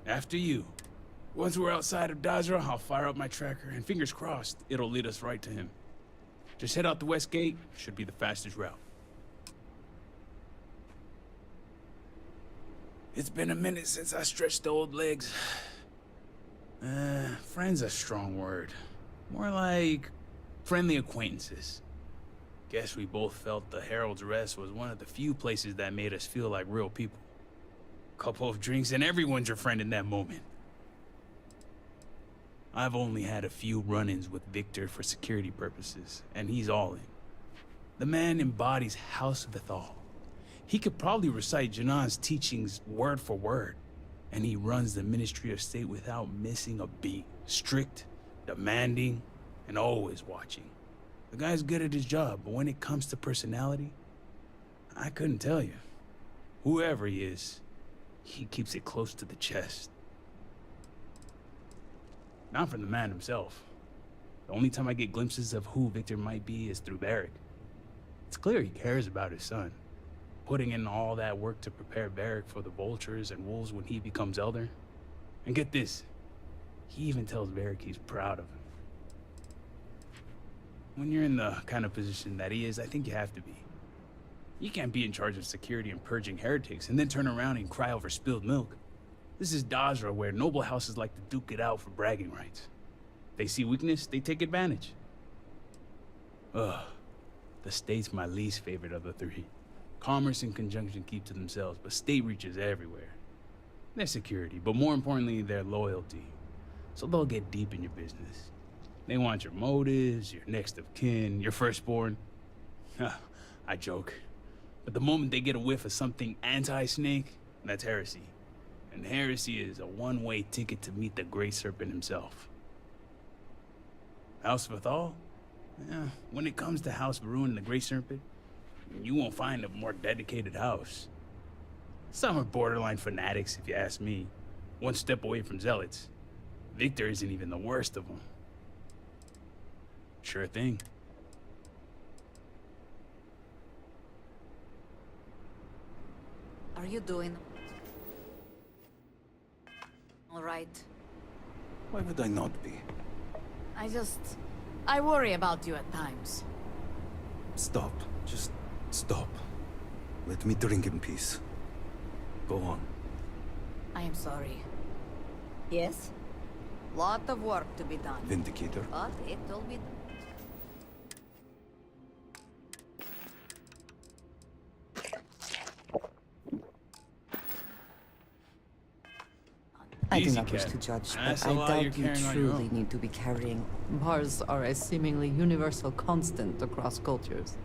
After you. Once we're outside of Dazra, I'll fire up my tracker, and fingers crossed, it'll lead us right to him. Just head out the west gate, should be the fastest route. It's been a minute since I stretched the old legs. Friend's a strong word. More like friendly acquaintances. Guess we both felt the Herald's Rest was one of the few places that made us feel like real people. Couple of drinks and everyone's your friend in that moment. I've only had a few run-ins with Victor for security purposes, and he's all in. The man embodies House Vithal. He could probably recite Janan's teachings word for word, and he runs the Ministry of State without missing a beat. Strict, demanding, and always watching. The guy's good at his job, but when it comes to personality, I couldn't tell you. Whoever he is, he keeps it close to the chest. Not from the man himself. The only time I get glimpses of who Victor might be is through Varric. It's clear he cares about his son, putting in all that work to prepare Varric for the vultures and wolves when he becomes elder. And get this, he even tells Varric he's proud of him. When you're in the kind of position that he is, I think you have to be. You can't be in charge of security and purging heretics and then turn around and cry over spilled milk. This is Dazra, where noble houses like to duke it out for bragging rights. They see weakness, they take advantage. Ugh. The state's my least favorite of the three. Commerce and conjunction keep to themselves, but state reaches everywhere. Their security, but more importantly, their loyalty. So they'll get deep in your business. They want your motives, your next of kin, your firstborn. I joke. But the moment they get a whiff of something anti-snake, that's heresy. And heresy is a one-way ticket to meet the Great Serpent himself. House Vithal? Yeah, when it comes to House Varun and the Great Serpent, you won't find a more dedicated house. Some are borderline fanatics, if you ask me. One step away from zealots. Victor isn't even the worst of them. Sure thing. Are you doing all right? Why would I not be? I worry about you at times. Stop. Just stop. Let me drink in peace. Go on. I am sorry. Yes? Lot of work to be done. Vindicator. But it will be... I do Easy, not wish Cat. to judge, That's but a I lot you're doubt you carrying on your truly own. need to be carrying. Bars are a seemingly universal constant across cultures.